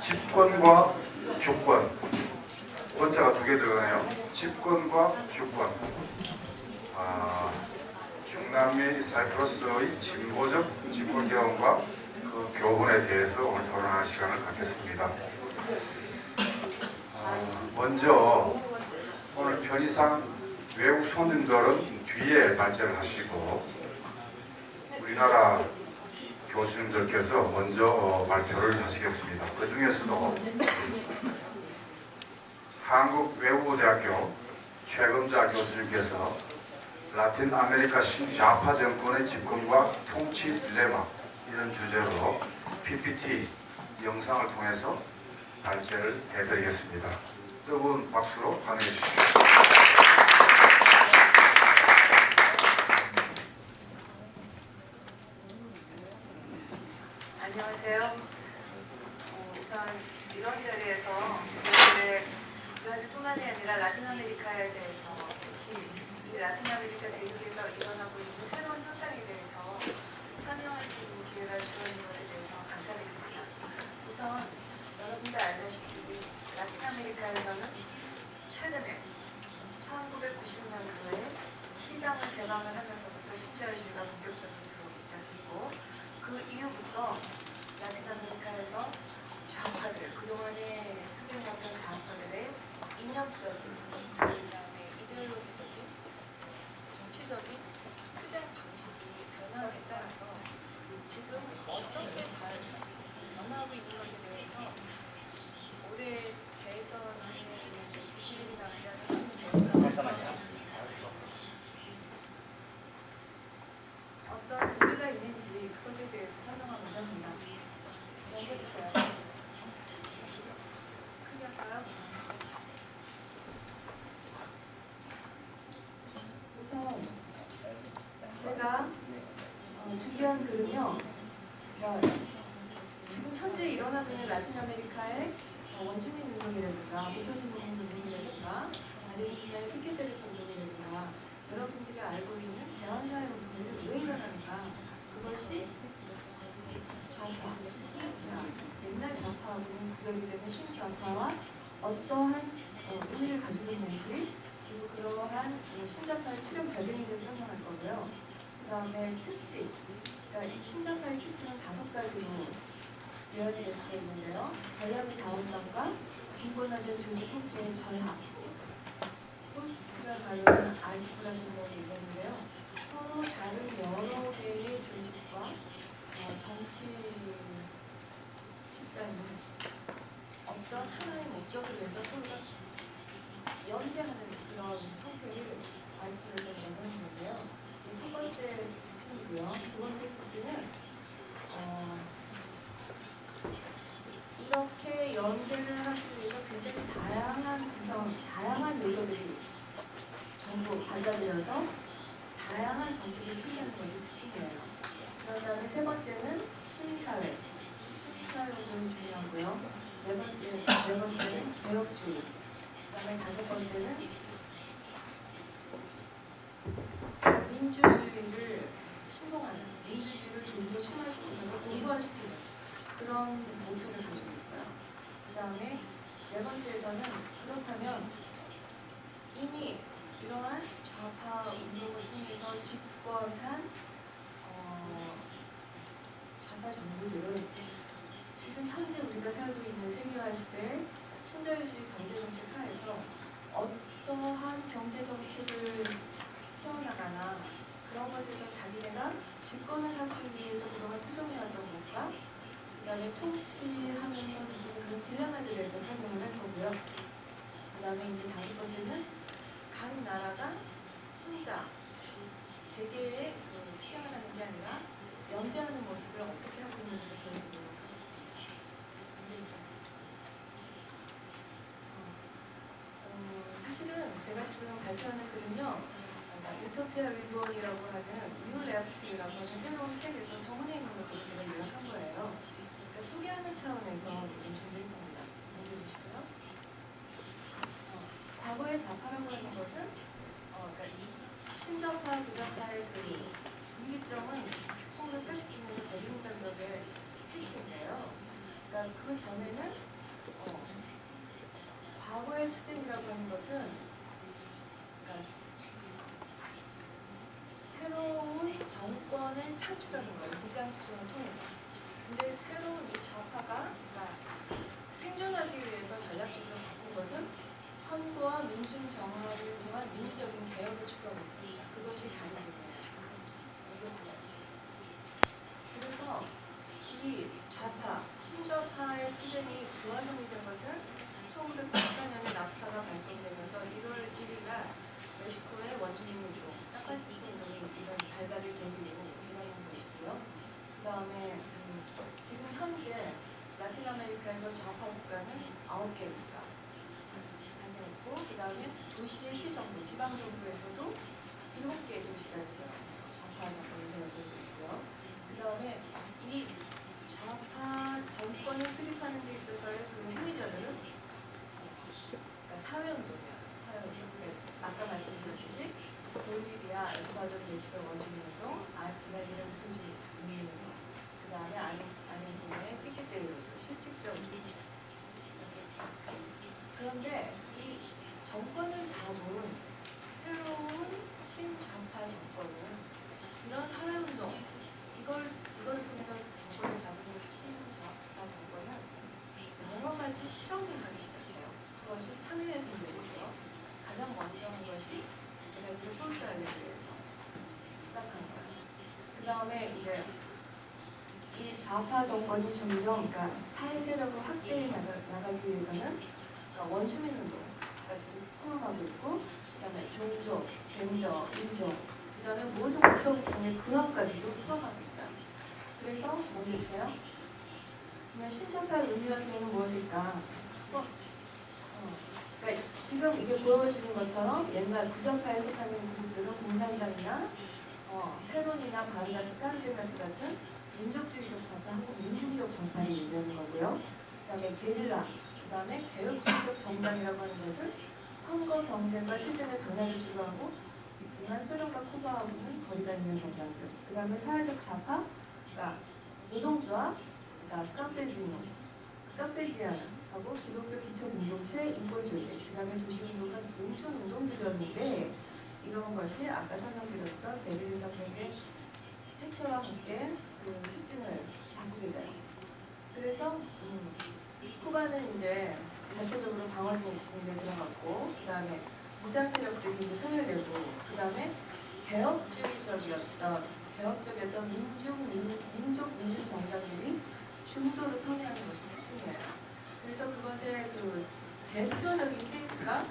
집권과 주권, 원자가 두 개 들어가네요. 집권과 주권. 중남미 사이프러스의 진보적 집권 경험과 그 교훈에 대해서 오늘 토론할 시간을 갖겠습니다. 먼저 오늘 편의상 외국 손님들은 뒤에 발제를 하시고 우리나라 교수님들께서 먼저 발표를 하시겠습니다. 그 중에서도 한국외국어대학교 최검자 교수님께서 라틴 아메리카 신좌파 정권의 집권과 통치 딜레마 이런 주제로 PPT 영상을 통해서 발제를 해드리겠습니다. 뜨거운 박수로 환영해 주십시오. 안녕하세요. 우선 이런 자리에서 브라질뿐만이 아니라 라틴 아메리카에 대해서 특히 이 라틴 아메리카 대륙에서 일어나고 있는 새로운 현상에 대해서 설명할 수 있는 기회가 주어진 것에 대해서 감사드립니다. 우선 여러분들 알다시피 라틴 아메리카에서는 최근에 1990년도에 시장을 개방을 하면서부터 신자유주의가 본격적으로 들어오기 시작했고 그 이후부터 라틴 아메리카에서 좌파들, 그동안의 투쟁했던 좌파들의 이념적인, 그다음에 이데올로기적인, 정치적인 투쟁 방식이 변화에 따라서 지금 어떻게 변화하고 있는 것에 대해서 올해 대선에 90일이 남지 않은 대선을 어떤 의미가 있는지 그것에 대해서 설명하고자 합니다. 넘겨주세요. 크게 할까요? 우선 제가 준비한 글은요. 지금 현재 일어나고 있는 라틴 아메리카의 원주민 운동이라든가 모토진 운동이라든가 아르헨티나의 피케테르스 운동이라든가 여러분들이 알고 있는 대환사회 운동이 왜 일어나는가? 그것이 좌파, 옛날 좌파하고는 구별이 되는 신좌파와 어떠한 의미를 가지고 있는지, 그리고 그러한 신좌파의 출현 배경에 대해서 설명할 거고요. 그 다음에 특징, 그러니까 이 신좌파의 특징은 5가지로 요약이 될 수 있는데요. 전략의 다원성과 빈곤화된 조직 형태의 전합, 폴크가 가르는 아이플라스라고 얘기하는데요. 서로 다른 여러 개의 조직과 정치 집단이 어떤 하나의 목적을 위해서 서로가 연대하는 그런 형태를 아이플라스라고 하는 건데요. 첫 번째 특징이고요. 두 번째 특징은 이렇게 연대를 하기 위해서 굉장히 다양한 요소들이 전부 발달되어서 다양한 정책을 필요하는 것이 특징이에요. 그 다음에 세 번째는 시민사회 운동이 중요하고요. 네 번째는 개혁주의. 그 다음에 5번째는 민주주의를 신봉하는, 민주주의를 좀 더 심화시키면서 공부화시키는 그런 목표를 가지고 있어요. 그 다음에 4번째에서는 그렇다면 이미 이러한 좌파 운동을 통해서 집권한 좌파 정부들은 지금 현재 우리가 살고 있는 세계화 시대의 신자유주의 경제정책 하에서 어떠한 경제정책을 펴나가나 그런 것에서 자기네가 집권을 하기 위해서 그동안 투쟁해왔던 것과 그 다음에 통치하면서 그런 딜레마들에서 설명을 할 거고요. 그 다음에 이제 5번째는 각 나라가 혼자 개개의 투쟁을 하는 게 아니라 연대하는 모습을 어떻게 하고 있는지를 보여드리도록 하겠습니다. 사실은 제가 지금 발표하는 글은요. 유토피아 리본이라고 하는 뉴 레프트라고 하는 새로운 책에서 서문에 있는 것들을 제가 요약한 거예요. 그러니까 소개하는 차원에서 지금 준비했습니다. 넘겨주시고요. 과거의 좌파라고 하는 것은 그러니까 이 신좌파, 부좌파의 그 분기점은 1989년도 베를린 장벽의 패치인데요. 그 전에는 과거의 투쟁이라고 하는 것은 그러니까 새로운 정권을 창출하는 거예요. 무장 투쟁을 통해서. 근데 새로운 이 좌파가 그러니까 생존하기 위해서 전략적으로 바꾼 것은 선거와 민중 정화를 통한 민주적인 개혁을 추구하고 있습니다. 그것이 다르거든요. 그래서 이 좌파, 신좌파의 투쟁이 교화성이 된 것은 1994년에 나프타가 발동되면서 1월 1일 날 멕시코의 원주민운동, 사카티스트 운동이 이런 발달을 계기로 일어난 것이고요. 그 다음에 지금 현재 라틴 아메리카에서 좌파 국가는 9개입니다. 탄생했고, 그 다음에 도시의 시정부, 지방정부에서도 7개의 도시가 지금 좌파 정권이 되어지고 있고요. 그 다음에 이 좌파 정권을 수립하는 데 있어서의 그 행위자들은 그러니까 사회운동이에요. 사회운동. 아까 말씀드렸듯이 볼리비아, 에콰도르, 멕시코 원주민운동, 브라질의 무토주민운동, 그 다음에 아르헨티나의 피케테로스, 실직적 운동. 그런데 이 정권을 잡은 새로운 신좌파 정권은 이런 사회운동, 이걸 통해서 정권을 잡은 신좌파 정권은 여러 가지 실험을 하기 시작해요. 그것이 참여의 생존이죠. 가장 먼저 한 것이 브라질을 포르투갈에 위해서 시작한 거예요. 그 다음에 이제 이 좌파 정권이 점점 그러니까 사회 세력을 확대해 나가기 위해서는 원주민 운동까지도 포함하고 있고, 그 다음에 종족, 젠더, 인종, 그 다음에 모든 국경의 분화까지도 포함하고 있어요. 그래서 뭐일까요? 그냥 신좌파의 의미 같은 경우는 무엇일까? 그러니까 지금 이게 보여주는 것처럼 옛날 구정파에 속하는 그룹들은 공산당이나 페론이나 바르가스, 카르데나스 같은 민족주의적 정파, 한국 민중적 정파를 얘기하는 거고요. 그 다음에 게릴라, 그 다음에 개혁주의적 정당이라고 하는 것은 선거 경쟁과 실전의 변화를 주도하고 있지만 소련과 쿠바하고는 거리가 있는 정당들. 그 다음에 사회적 좌파, 그러니까 노동조합, 그 다음 카페지안하고 기독교 기초공동체, 인권조직, 그 다음에 도시운동과 농촌운동들이었는데 이런 것이 아까 설명드렸던 베를린 협력의 해체와 함께 그 특징을 바꾸게 돼요. 그래서 쿠바는 이제 자체적으로 방어적인 진입에 들어갔고, 그 다음에 무장 세력들이 이제 손을 내고, 그 다음에 개혁적이었던 민족 정당들이 중도로 성행하는 것이 특징이에요. 그래서 그것의 그 대표적인 케이스가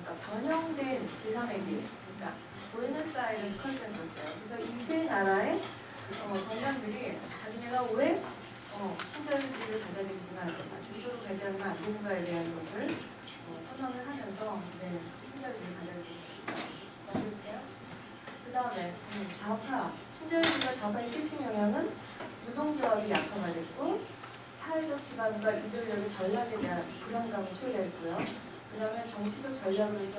그러니까 변형된 제3의 길, 그러니까 부에노스아이레스 컨센서스예요. 그래서 이 세 나라의 정당들이 자기네가 왜 신자유주의를 받아들이지만 중도로 가지 않으면 안 되는가에 대한 것을 선언을 하면서 신자유주의를 받아들입니다. 그 다음에 좌파, 신자유주의가 좌파에 끼친 영향은 노동조합이 약화됐고 사회적 기반과 이데올로기 전략에 대한 불안감을 초래했고요. 그 다음에 정치적 전략으로서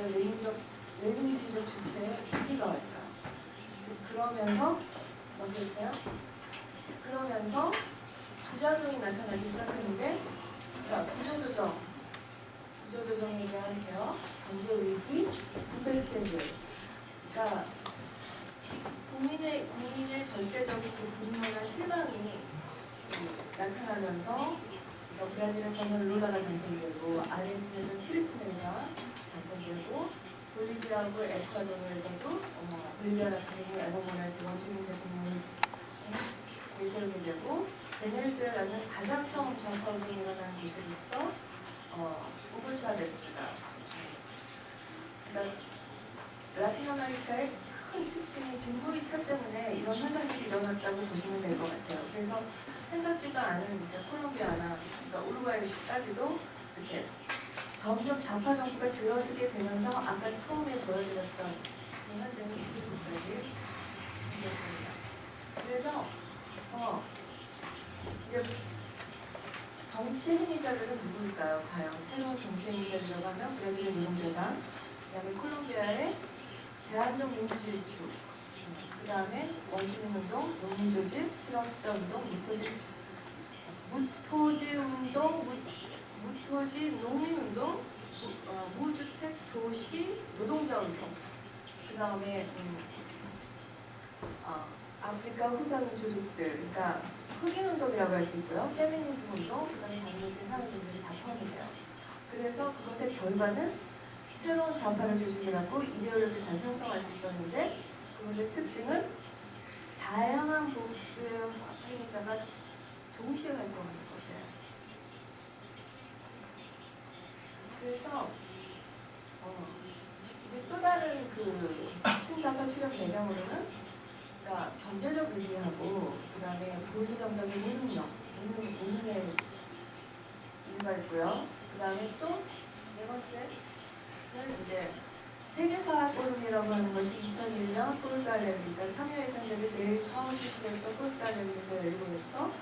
레닌주의적 주체에 위기가 왔어요. 그러면서 그러면서 부작용이 나타나기 시작했는데, 그러니까 구조조정에 대한 개혁, 경제 위기, 부패 스캔들. 그러니까 국민의 절대적인 그 분노나 실망이 나타나면서 브라질에서는 룰라가 당선되고, 아르헨티나에서는 키르치네르가 당선되고, 볼리비아하고 에콰도르에서도 볼리비아 같은 경우 에보 모라스 원주민 대통령이 내세우게 되고, 베네수엘라는 가장 처음 좌파운동이 일어난 곳으로서 우고 차베스가, 그러니까 라틴 아메리카의 큰 특징이 빈부이차 때문에 이런 현상들이 일어났다고 보시면 될 것 같아요. 그래서 생각지도 않은 콜롬비아나 그러니까 우루과이까지도 이렇게 점점 좌파 정부가 들어서게 되면서 아까 처음에 보여드렸던 현재는 이렇게까지 되었습니다. 그래서 이제 정치 행위자들은 누구일까요? 과연 새로운 정치 행위자들이라고 하면 브라질의 노동자당, 그다음에 콜롬비아의 대안적 민주주의 축, 그 다음에 원주민운동, 농민조직, 실업자운동, 무토지 무토지 농민운동, 무주택 도시 노동자운동, 그 다음에 아프리카 후손 조직들, 그러니까 흑인운동이라고 할 수 있고요. 페미니즘 운동, 그 다음에 단독된 사회운동들이 다 포함이 돼요. 그래서 그것의 결과는 새로운 좌파를 중심으로 하고 이데올로기를 다시 형성할 수 있었는데 그것의 특징은 다양한 보수의 행위자가 동시에 활동하는 것이에요. 그래서 이제 또 다른 그 신자파 출현 배경으로는 그러니까 경제적 위기하고 그 다음에 보수 정당의 무능의 이유가 있고요. 그 다음에 또 네 번째는 이제 세계사회 포럼이라고 하는 것이 2001년 폴달레리가 참여예산제를 제일 처음 실시했던 폴달레리에서 열리고 있어.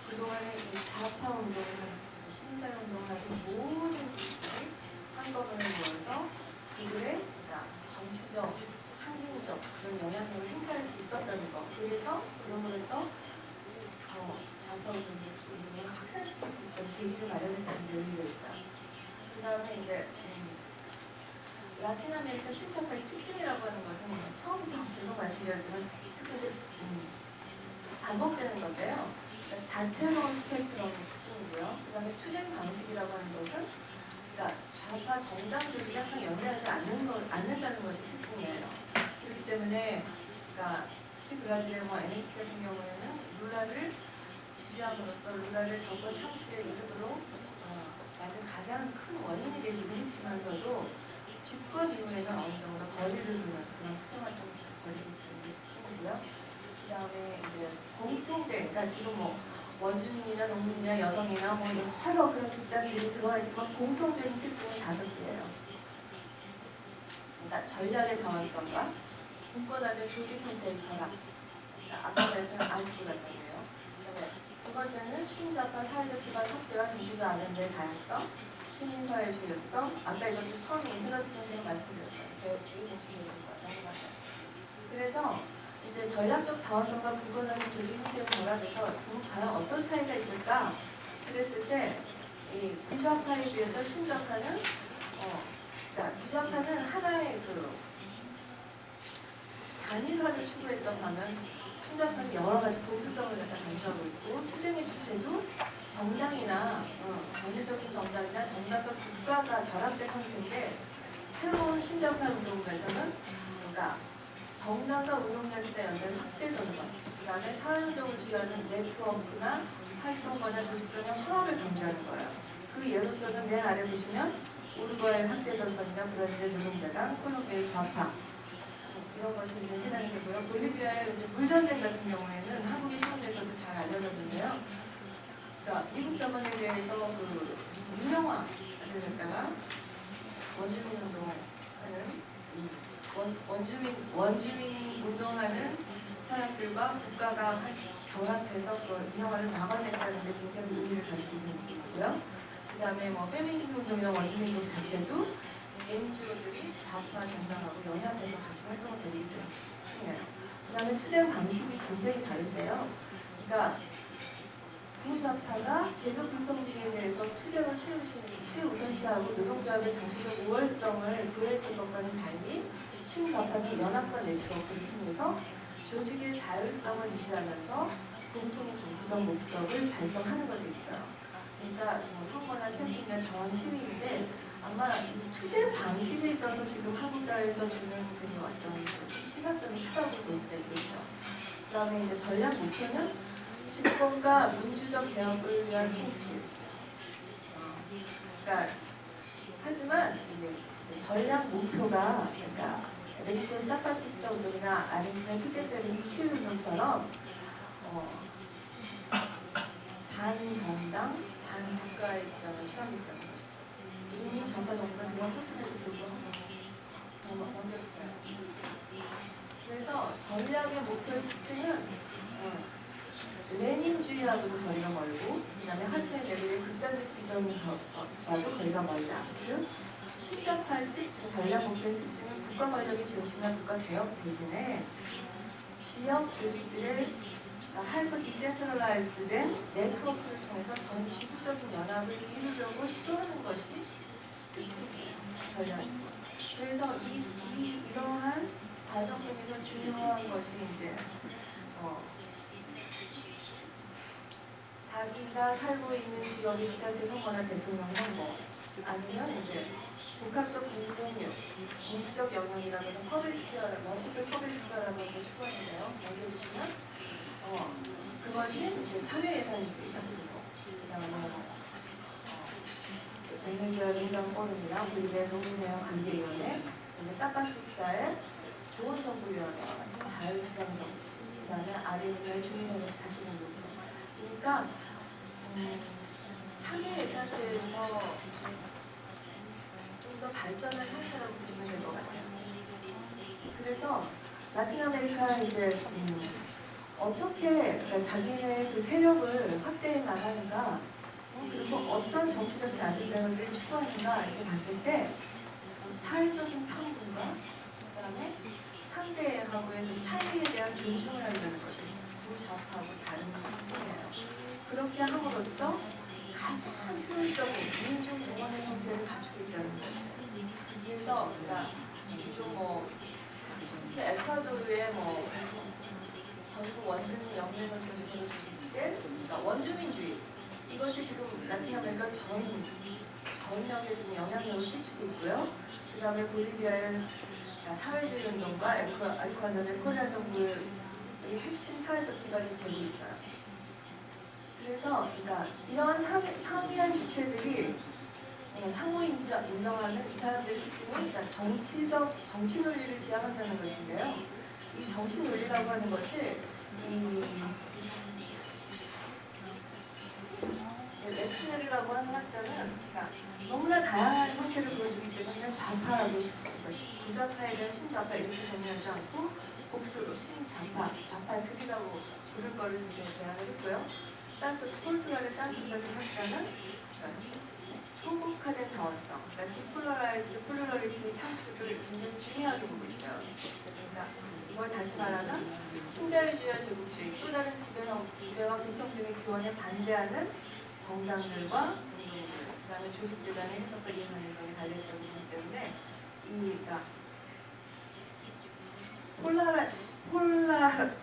그동안에 이 좌파 운동을 하고 시민사회 운동을 하고 모든 분들이 한꺼번에 모여서 그들의 정치적, 상징적 그런 영향력을 행사할 수 있었다는 것. 그래서 그럼으로써 좌파 운동을 확산시킬 수 있던 계기를 마련했다는 의미가 있어요. 그 다음에 이제 라틴 아메리카 신자파의 특징이라고 하는 것은 처음부터 계속 말씀드렸지만 특히 이제 반복되는 건데요. 다채로운 스펙트럼의 특징이고요. 그 다음에 투쟁 방식이라고 하는 것은 그러니까 좌파 정당 조직이 항상 연대하지 않는다는 것이 특징이에요. 그렇기 때문에 그러니까 특히 브라질의 NS 같은 경우에는 룰라를 지지함으로써 룰라를 정권 창출에 이르도록 만든 가장 큰 원인이 되기도 했지만서도 집권 이후에는 어느 정도 거리를 두는 그런 투쟁 활동을 거리를 두는 게 특징이고요. 그 다음에 이제 공통된, 그러니까 지금 뭐 원주민이나 농민이나 여성이나 뭐 여러 그런 집단들이 들어와 있지만 공통적인 특징은 5개예요. 그러니까 전략의 다원성과 굳건하는 조직 형태의 철학. 그러니까 아까 말했던 아이프 같은데요. 그다음에 두 번째는 신자파 사회적 기반 확대와 정치적 아젠다의 다양성, 시민사회 주요성. 아까 이것도 처음에 인터넷 선생님 말씀드렸어요. 제일 중요한 거라고. 그래서 이제 전략적 다원성과 굳건한 조직 형태의 결합에서 과연 어떤 차이가 있을까? 그랬을 때 이 부좌파에 비해서 신좌파는 그러니까 부좌파는 하나의 그 단일화를 추구했던 반면 신좌파는 여러 가지 보수성을 갖다 강조하고 있고 투쟁의 주체도 정당이나 전체적인 정당이나 정당과 국가가 결합된 형태인데 새로운 신좌파 운동에서는 그러니까 정당과 운동단체의 연대를 확대하는 것, 그 다음에 사회운동을 지휘하는 네트워크나 활동가나 조직 간의 화합을 강조하는 거예요. 그 예로서는 맨 아래 보시면 우루과이 확대 전선이나 브라질의 노동자당, 콜롬비아의 좌파 이런 것이 이제 해당이 되고요. 볼리비아의 이제 물전쟁 같은 경우에는 한국의 신문에서도 잘 알려졌는데요. 그러니까 미국 자본에 대해서 그 유명화를 했다가 원주민 운동하는 원주민 운동하는 사람들과 국가가 결합해서 그 민영화를 막아냈다는 데 굉장히 의미를 가지고 있는 부분이고요. 그 다음에 뭐 페미니즘 운동이나 원주민 운동 자체도 NGO들이 좌파 정당하고 연합해서 같이 활동을 벌이기 때문이에요. 그 다음에 투쟁 방식이 굉장히 다른데요. 그러니까 부좌파가 계급 불평등에 대해서 투쟁을 최우선시하고 노동조합의 정치적 우월성을 구해줄 것과는 달리 신좌파는 연합과 네트워크를 통해서 조직의 자율성을 유지하면서 공통의 정치적 목적을 달성하는 것에 있어요. 그러니까 뭐 선거나 캠핑이나 저항 시위인데 아마 이 투쟁 방식에 있어서 지금 한국 사회에서 주는 그 어떤 시사점이 크다고 볼 수가 있겠죠. 그 다음에 이제 전략 목표는 집권과 민주적 개혁을 위한 통치. 그러니까 하지만 이제 전략 목표가 그러니까 멕시코 사파티스타 운동이나 아르헨티나 피게테르 시위 운동처럼 반정당, 반국가의 입장을 취합했다는 것이죠. 이미 좌파 정부가 들어섰음에도 불구하고 완벽했어요. 그래서 전략의 목표의 특징은 레닌주의하고도 거리가 멀고 그 다음에 한때 레벨의 극단적 비전과도 거리가 멀다. 즉 신좌파의 특징, 전략 목표의 특징은 국가 권력의 정치나 국가 개혁 대신에 지역 조직들의 하이퍼 디센트럴라이즈된 네트워크를 통해서 전 지구적인 연합을 이루려고 시도하는 것이 특징이에요. 전략입니다. 그래서 이러한 과정 속에서 중요한 것이 이제 자기가 살고 있는 지역의 지자체 선거나 대통령 선거 아니면 이제 복합적 공적 영역이라는 퍼블리스크라는 멀티플 퍼블리스크라는 걸 추구하는데요. 넘겨주시면 그것이 이제 참여 예산주의가 그리고 그다음에 베네수엘라 민간 포럼이나 볼리비아 농민회원 관계위원회, 사파키스타의 조언정부위원회와 같은 자유지방 정치, 그다음에 아르헨티나의 주민회원 자치공동체. 그러니까 참여 예산제에서 좀 더 발전한 형태라고 보시면 될 것 같아요. 그래서 라틴 아메리카 이제 어떻게 그러니까 자기네 그 세력을 확대해 나가는가, 그리고 어떤 정치적인 아젠다를 추구하는가 이렇게 봤을 때 사회적인 평등과 그다음에 상대하고의 그 차이에 대한 존중을 한다는 것이 우좌파하고 다른 특징이에요. 그렇게 함으로써 가장 효율적인 민중공헌의 형태를 갖추고 있다는 거예요. 그래서 그러니까 지금 에콰도르의 전국 원주민 연맹을 중심으로 조직된 그러니까 원주민주의, 이것이 지금 라틴 아메리카 전역에 좀 영향력을 끼치고 있고요. 그 다음에 볼리비아의 사회주의 운동과 에콰도르의 코리아 정부의 핵심 사회적 기반이 되고 있어요. 그래서 그러니까 이런 상이한 주체들이 상호 인정하는 이 사람들의 특징은 정치 논리를 지향한다는 것인데요. 이 정치 논리라고 하는 것이 렉스네르라고 하는 학자는 그러니까 너무나 다양한 형태를 보여주기 때문에 좌파라고 부좌파에 대한 신좌파 이렇게 정의하지 않고 복수로 좌파 특이라고 부를 거를 이제 제안을 했고요. 포르투갈의 산토스라는 학자는 소극화된 다원성, 디폴라라이즈드 플루러리티 창출을 굉장히 중요하게 보고 있어요. 그러니까 이걸 다시 말하면 신자유주의와 제국주의, 또 다른 지배와 공통적인 교환에 반대하는 정당들과 운동들, 그 다음에 조직들 간의 해석과 이해 가능성이 달려있다고 보기 때문에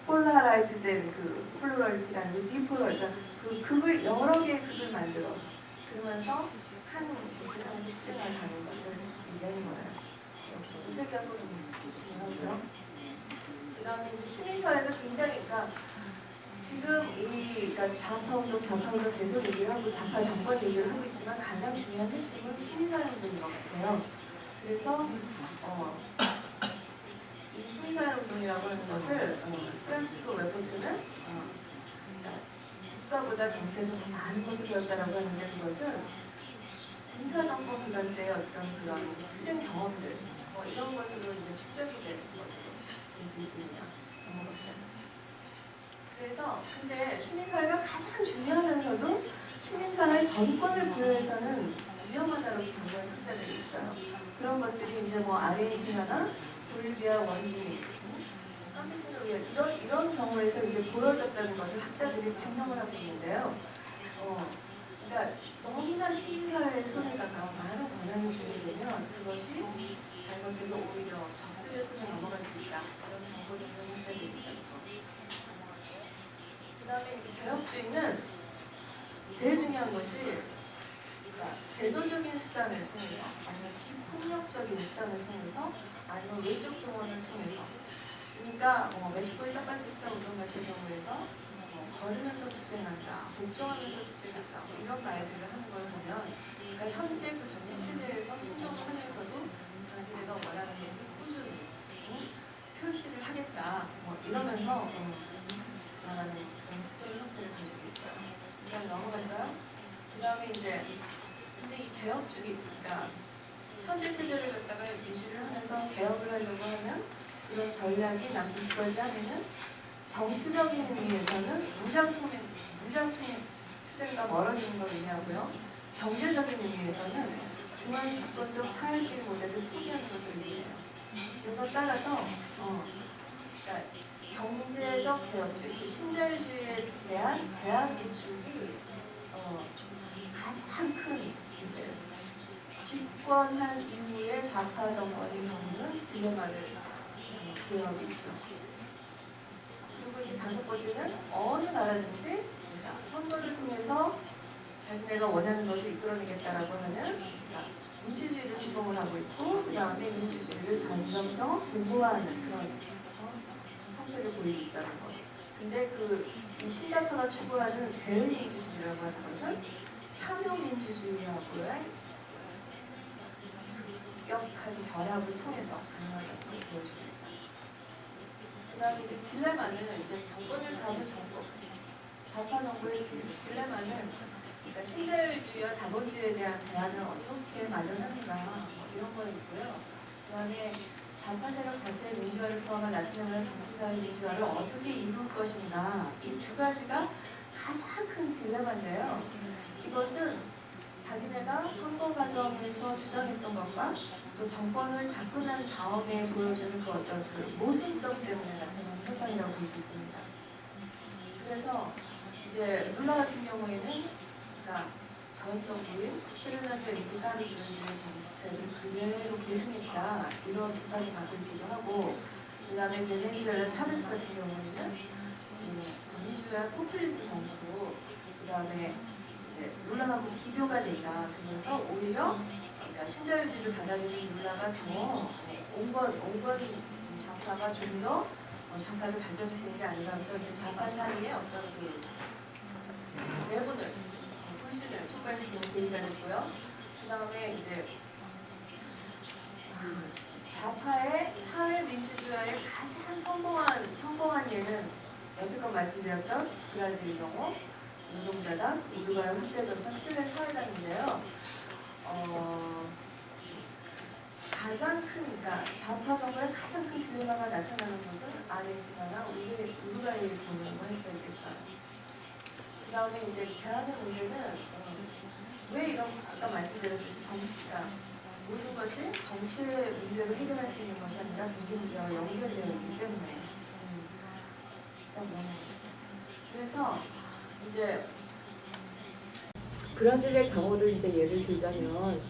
폴라라이즈된 그 플루러리티라는 그 디폴러, 그러니까 그 극을 여러 개의 극을 만들어 그러면서 한 세상의 특징을 가는 것을 얘기하는 거예요. 역시 세계화도 중요하고요. 그 다음에 이제 시민사회가 굉장히 그러니까 지금 그러니까 좌파운동 계속 얘기를 하고 좌파 정권 얘기를 하고 있지만 가장 중요한 핵심은 시민사회 운동인 것 같아요. 그래서 이 시민사회 운동이라고 하는 것을 프란시스코 웨포트는 국가보다 정치에서 더 많은 것을 배웠다라고 하는데 그것은 군사정권 기간 때의 어떤 그런 투쟁 경험들 이런 것으로 이제 축적이 되는 것으로 볼 수 있습니다. 그래서 근데 시민사회가 가장 중요하면서도 시민사회 전권을 부여해서는 위험하다고 경고한 학자들이 있어요. 그런 것들이 이제 아르헨티나나 볼리비아 원주민, 이런 경우에서 이제 보여졌다는 것을 학자들이 증명을 하고 있는데요. 그러니까 너무나 시민사회의 손에다가 많은 권한을 주게 되면 그것이 잘못해서 오히려 적들의 손에 넘어갈 수 있다. 이런 경고를 하는 학자들이 있다는 거. 그 다음에 이제 개혁주의는 제일 중요한 것이 그러니까 제도적인 수단을 통해서 아니면 폭력적인 수단을 통해서 아니면 외적 동원을 통해서 그러니까 멕시코의 사파티스타 운동 같은 경우에서 걸으면서 투쟁한다, 복종하면서 투쟁한다 이런 말들을 하는 걸 보면 그러니까 현재 그 정치 체제에서 순종을 하면서도 자기네가 원하는 것을 꾸준히 표시를 하겠다 이러면서 나가는 그런 투쟁 형태를 가지고 있어요. 그다음 넘어갈까요? 그 다음에 이제 근데 이 개혁주의 그러니까 현재 체제를 갖다가 유지를 하면서 개혁을 하려고 하면 그런 전략이 남들 두가지 하면은 정치적인 의미에서는 무장통행 투쟁과 멀어지는 걸 의미하고요. 경제적인 의미에서는 중앙 집권적 사회주의 모델을 포기하는 것을 의미해요. 그래서 따라서 그러니까 경제적 개혁주의, 즉 신자유주의에 대한 대안 기축이 가장 큰 이제 집권한 이후에 좌파 정권이 겪는 딜레마를 부여하고 있죠. 그리고 이제 다섯 번째는 어느 나라든지 선거를 통해서 자기네가 원하는 것을 이끌어내겠다라고 하는 민주주의를 신봉을 하고 있고, 그 다음에 민주주의를 점점 더 공고화하는 그런 성격을 보이고 있다는 것. 근데 이 신자파가 추구하는 대의민주주의라고 하는 것은 참여민주주의하고의 급격한 결합을 통해서 가능하다고 보여주고 있습니다. 그 다음에 이제 딜레마는 이제 정권을 잡은 정권, 좌파 정부의 딜레마는 그러니까 신자유주의와 자본주의에 대한 대안을 어떻게 마련하는가 뭐 이런 거 있고요. 그 다음에 좌파 세력 자체의 민주화를 포함한 라틴 아메리카 정치사회 민주화를 어떻게 이룰 것인가, 이 두 가지가 가장 큰 딜레마인데요. 이것은 자기네가 선거 과정에서 주장했던 것과 또 정권을 잡고 난 다음에 보여주는 그 어떤 그 모순점 때문에 나타나는 현상이라고 볼 수 있습니다. 그래서 이제 룰라 같은 경우에는 그러니까 전 정부인 페르난도 엔리케 까르디노의 정책을 그대로 계승했다, 이런 비판을 받고 있기도 하고, 그 다음에 베네수엘라 차베스 같은 경우에는 민주화 포퓰리즘 정부, 그 다음에 이제 룰라하고 기교가 된다. 그래서 오히려 그러니까 신자유주의를 받아들이는 룰라가 더 온건 좌파가 좀 더 좌파를 발전시키는 게 아닌가 하면서 이제 좌파 사이에 어떤 그 내분을 불신을 촉발시키는 계기가 됐고요. 그 다음에 이제 좌파의 사회민주주의의 가장 성공한 예는 여태껏 말씀드렸던 브라질의 경우 노동자당, 우루과이 확대전선 칠레 사회당인데요. 가장 큰, 그러니까 좌파 정부의 가장 큰 딜레마가 나타나는 것은 아르헨티나나 우루과이를 보는 할 수가 있겠어요. 그 다음에 이제 대안의 문제는 왜 이런, 아까 말씀드렸듯이 정치가 모든 것이 정치의 문제로 해결할 수 있는 것이 아니라 경제 문제와 연결되어 있기 때문에 그래서 이제 브라질의 경우를 이제 예를 들자면,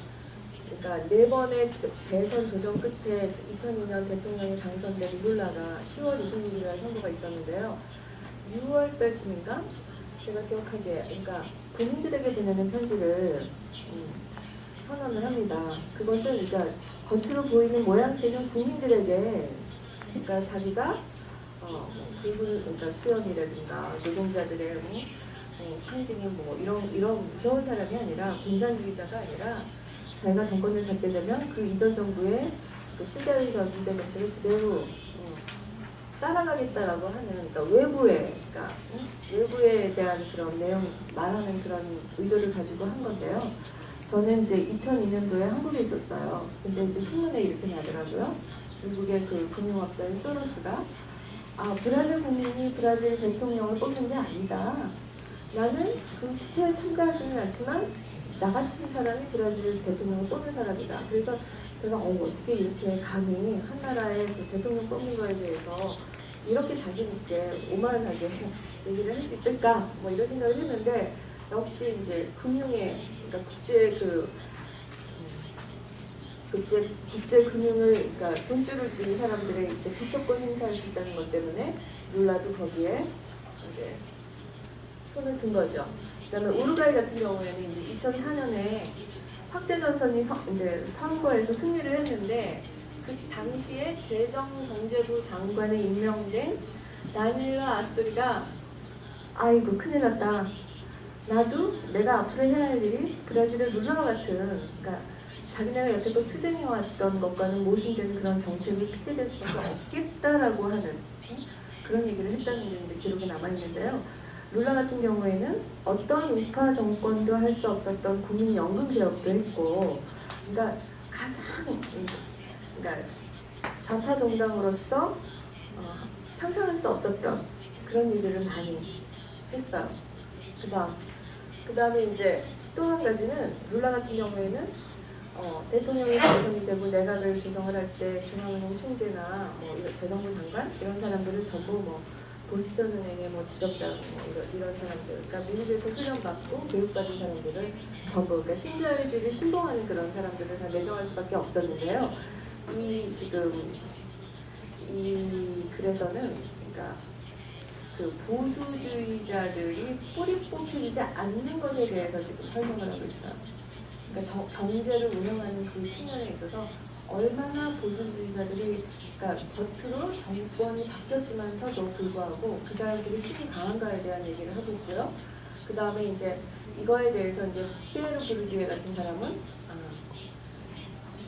그러니까 4번의 대선 도전 끝에 2002년 대통령이 당선된 룰라가 10월 26일에 선거가 있었는데요. 6월 달쯤인가? 제가 기억하기에, 그러니까 국민들에게 보내는 편지를 선언을 합니다. 그것은 그러니까 겉으로 보이는 모양새는 국민들에게, 그러니까 자기가 그러니까 수염이라든가 노동자들의 상징이 뭐 이런 무서운 사람이 아니라, 공산주의자가 아니라 자기가 정권을 잡게 되면 그 이전 정부의 그 신자유주의 경제 정책을 그대로 따라가겠다라고 하는, 그러니까 외부에 대한 그런 내용 말하는 그런 의도를 가지고 한 건데요. 저는 이제 2002년도에 한국에 있었어요. 근데 이제 신문에 이렇게 나더라고요. 미국의 그 금융업자인 소로스가 브라질 국민이 브라질 대통령을 뽑는 게 아니다. 나는 그 투표에 참가하지는 않지만 나 같은 사람이 브라질 대통령을 뽑는 사람이다. 그래서 제가 어떻게 이렇게 감히 한 나라의 그 대통령 뽑는 거에 대해서 이렇게 자신 있게 오만하게 얘기를 할 수 있을까? 뭐 이런 생각을 했는데, 역시 이제 금융의, 그러니까 국제 금융을, 그러니까 돈줄을 쥐는 사람들의 이제 비토권 행사할 수 있다는 것 때문에 룰라도 거기에 이제 손을 든 거죠. 그다음에 우루과이 같은 경우에는 이제 2004년에 확대전선이 이제 선거에서 승리를 했는데, 그 당시에 재정경제부 장관에 임명된 다닐로 아스토리가 아이고 큰일 났다. 나도 내가 앞으로 해야 할 일이 브라질의 룰라 같은, 그러니까 자기네가 여태껏 투쟁해왔던 것과는 모순되는 그런 정책을 피대될 수밖에 없겠다라고 하는 그런 얘기를 했다는 게 이제 기록에 남아있는데요. 룰라 같은 경우에는 어떤 우파 정권도 할 수 없었던 국민연금 개혁도 했고, 그러니까 가장 그러니까 좌파 정당으로서 상상할 수 없었던 그런 일들을 많이 했어요. 그 다음에 이제 또 한 가지는 룰라 같은 경우에는 대통령이 당선이 되고 내각을 구성을 할 때 중앙은행 총재나 뭐 재정부 장관 이런 사람들을 전부 뭐 보스턴은행의 뭐 지점장 뭐 이런 사람들, 그러니까 미국에서 훈련받고 교육받은 사람들을 전부, 그러니까 신자유주의를 신봉하는 그런 사람들을 다 내정할 수밖에 없었는데요. 이 글에서는 그러니까 그 보수주의자들이 뿌리 뽑히지 않는 것에 대해서 지금 설명을 하고 있어요. 그러니까 경제를 운영하는 그 측면에 있어서 얼마나 보수주의자들이, 그러니까 겉으로 정권이 바뀌었지만서도 불구하고 그 사람들이 힘이 강한가에 대한 얘기를 하고 있고요. 그 다음에 이제 이거에 대해서 이제 피에로 부르디에 같은 사람은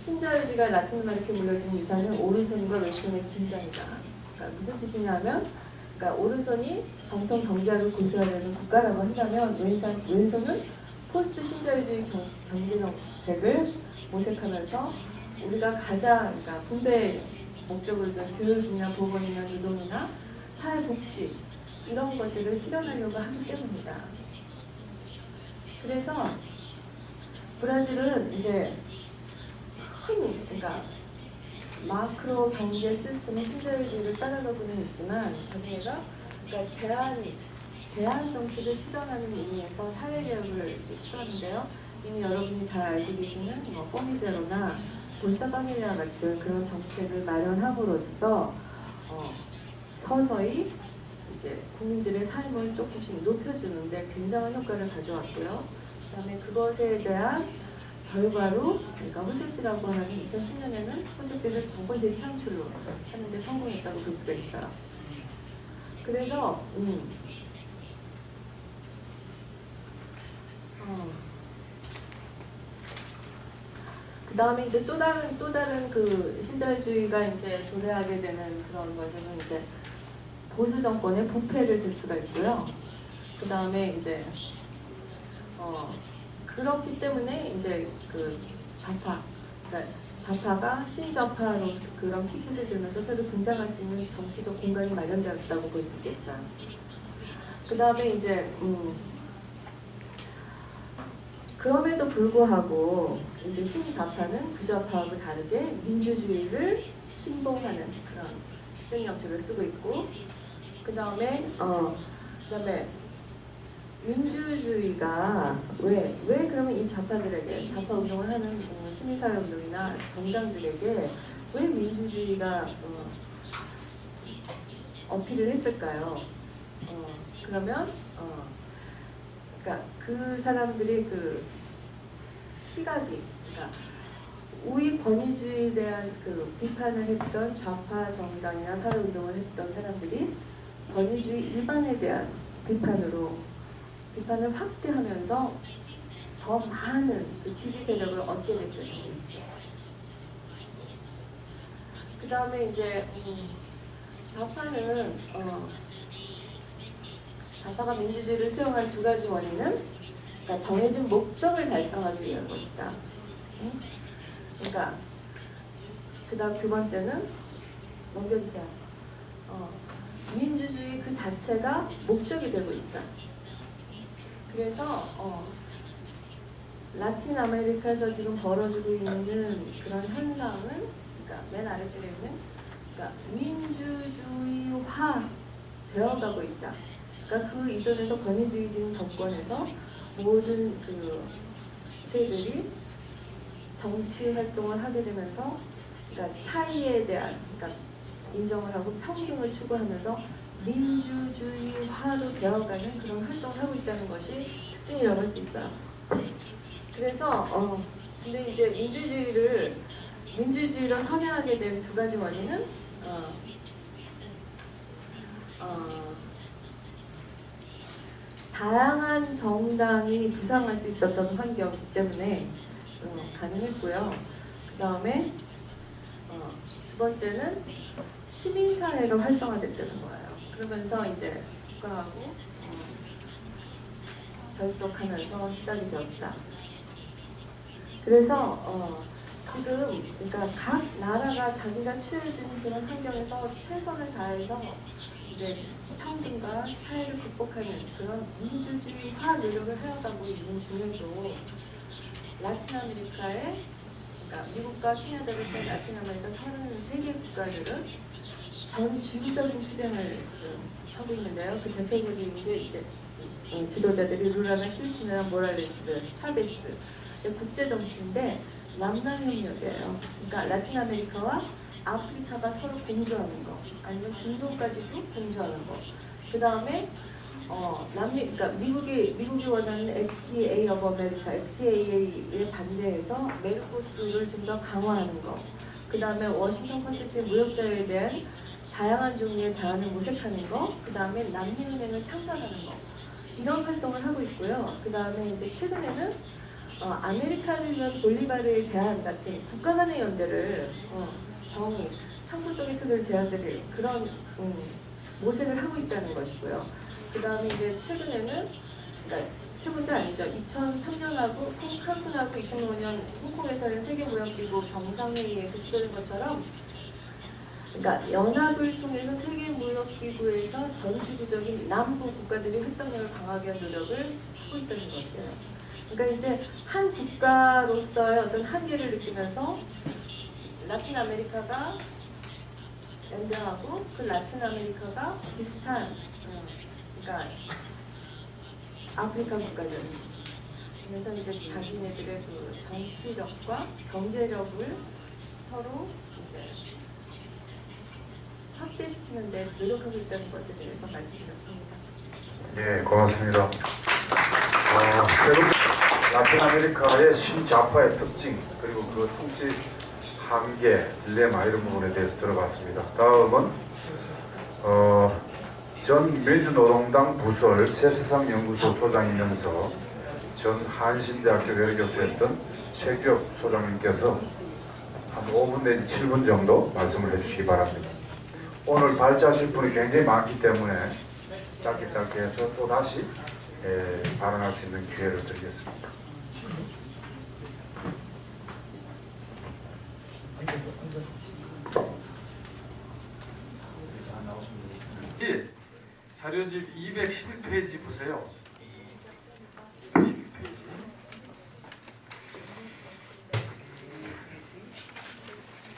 신자유주의가 라틴 아메리카에 물려준 유산은 오른손과 왼손의 긴장이다. 그러니까 무슨 뜻이냐면, 그러니까 오른손이 정통 경제학을 고수하려는 국가라고 한다면 왼손은 포스트 신자유주의 경제 정책을 모색하면서 우리가 가장, 그러니까 분배 목적으로 둔 교육이나 보건이나 노동이나 사회복지 이런 것들을 실현하려고 하기 때문이다. 그래서 브라질은 이제 그러니까 마크로 경제 시스템의 신자유주의를 따라가고는 있지만 자기네가 그러니까 대안 정책을 실현하는 의미에서 사회개혁을 시도하는데요. 이미 여러분이 잘 알고 계시는 뭐 포미제로나 볼사 파밀리아 같은 그런 정책을 마련함으로써 서서히 이제 국민들의 삶을 조금씩 높여주는데 굉장한 효과를 가져왔고요. 그다음에 그것에 대한 결과로, 그러니까 호세스라고 하는 2010년에는 호세스를 정권 재창출로 하는데 성공했다고 볼 수가 있어요. 그래서 그 다음에 이제 또 다른 그 신자유주의가 이제 도래하게 되는 그런 것에는 이제 보수 정권의 부패를 들 수가 있고요. 그 다음에 이제 그렇기 때문에 이제 그 그러니까 좌파가 신좌파로 그런 피켓을 들면서 새로 등장할 수 있는 정치적 공간이 마련되었다고 볼 수 있겠어요. 그 다음에 이제 그럼에도 불구하고 이제 신좌파는 부좌파하고 다르게 민주주의를 신봉하는 그런 시정 정책을 쓰고 있고, 그다음에 민주주의가 왜 그러면 이 좌파들에게, 좌파 운동을 하는 시민사회 운동이나 정당들에게 왜 민주주의가 어필을 했을까요? 그러면 그러니까 그 사람들이 그 시각이, 그러니까 우위 권위주의에 대한 그 비판을 했던 좌파 정당이나 사회 운동을 했던 사람들이 권위주의 일반에 대한 비판을 확대하면서 더 많은 그 지지 세력을 얻게 됐죠. 그 다음에 이제 좌파가 민주주의를 수용한 두 가지 원인은, 그러니까 정해진 목적을 달성하기 위한 것이다. 그러니까 그 다음 두 번째는 넘겨주세요. 민주주의 그 자체가 목적이 되고 있다. 그래서 라틴 아메리카에서 지금 벌어지고 있는 그런 현상은, 그러니까 맨 아래쪽에 있는, 그러니까 민주주의화 되어가고 있다. 그러니까 그 이전에서 권위주의적인 정권에서 모든 그 주체들이 정치 활동을 하게 되면서, 그러니까 차이에 대한, 그러니까 인정을 하고 평등을 추구하면서 민주주의화로 되어가는 그런 활동을 하고 있다는 것이 특징이라고 할 수 있어요. 그래서 근데 이제 민주주의를 선회하게 된 두 가지 원인은 다양한 정당이 부상할 수 있었던 환경 때문에 가능했고요. 그 다음에 두 번째는 시민사회가 활성화됐다는 거예요. 그러면서 이제 국가하고 결속하면서 시작이 되었다. 그래서 지금 그러니까 각 나라가 자기가 처해진 그런 환경에서 최선을 다해서 이제 평등과 차이를 극복하는 그런 민주주의화 노력을 해나가고 있는 중에도 라틴 아메리카의 그러니까 미국과 캐나다를 뺀 라틴 아메리카 33개 국가들은 전 지구적인 투쟁을 지금 하고 있는데요. 그 대표적인 게 이제 지도자들이 루라나 키르치나 모랄레스, 차베스 국제 정치인데 남남협력이에요. 그러니까 라틴 아메리카와 아프리카가 서로 공조하는 거, 아니면 중동까지도 공조하는 거. 그 다음에 남미, 그러니까 미국이 원하는 FTA of America, FTA에 반대해서 메르코스를 좀 더 강화하는 거. 그 다음에 워싱턴 컨센서스의 무역 자유에 대한 다양한 종류의 대안을 모색하는 거. 그 다음에 남미은행을 창설하는 거. 이런 활동을 하고 있고요. 그 다음에 이제 최근에는 아메리카를 위한 볼리바르의 대안 같은 국가 간의 연대를 정의, 상부성의 틀을 제안드릴 그런 모색을 하고 있다는 것이고요. 그 다음에 이제 최근에는, 그러니까 최근도 아니죠. 2003년하고 칸쿤하고 2005년 홍콩에서는 세계무역기구 정상회의에서 시도된 것처럼, 그러니까 연합을 통해서 세계무역기구에서 전 지구적인 남부 국가들이 협상력을 강화하기 위한 노력을 하고 있다는 것이에요. 그러니까 이제 한 국가로서의 어떤 한계를 느끼면서 라틴 아메리카가 연대하고 그 라틴 아메리카가 비슷한 그러니까 아프리카 국가들, 그래서 이제 자기네들의 그 정치력과 경제력을 서로 이제 확대시키는데 노력하고 있다는 것에 대해서 말씀드렸습니다. 네, 고맙습니다. 라틴 아메리카의 신좌파의 특징, 그리고 그 통치 한계, 딜레마 이런 부분에 대해서 들어봤습니다. 다음은 전 민주노동당 부설 새세상연구소 소장이면서 전 한신대학교 외교교수였던 최규혁 소장님께서 한 5분 내지 7분 정도 말씀을 해주시기 바랍니다. 오늘 발제하실 분이 굉장히 많기 때문에 짧게 해서 또 다시 발언할 수 있는 기회를 드리겠습니다. 자료집 211페이지 보세요. 211페이지.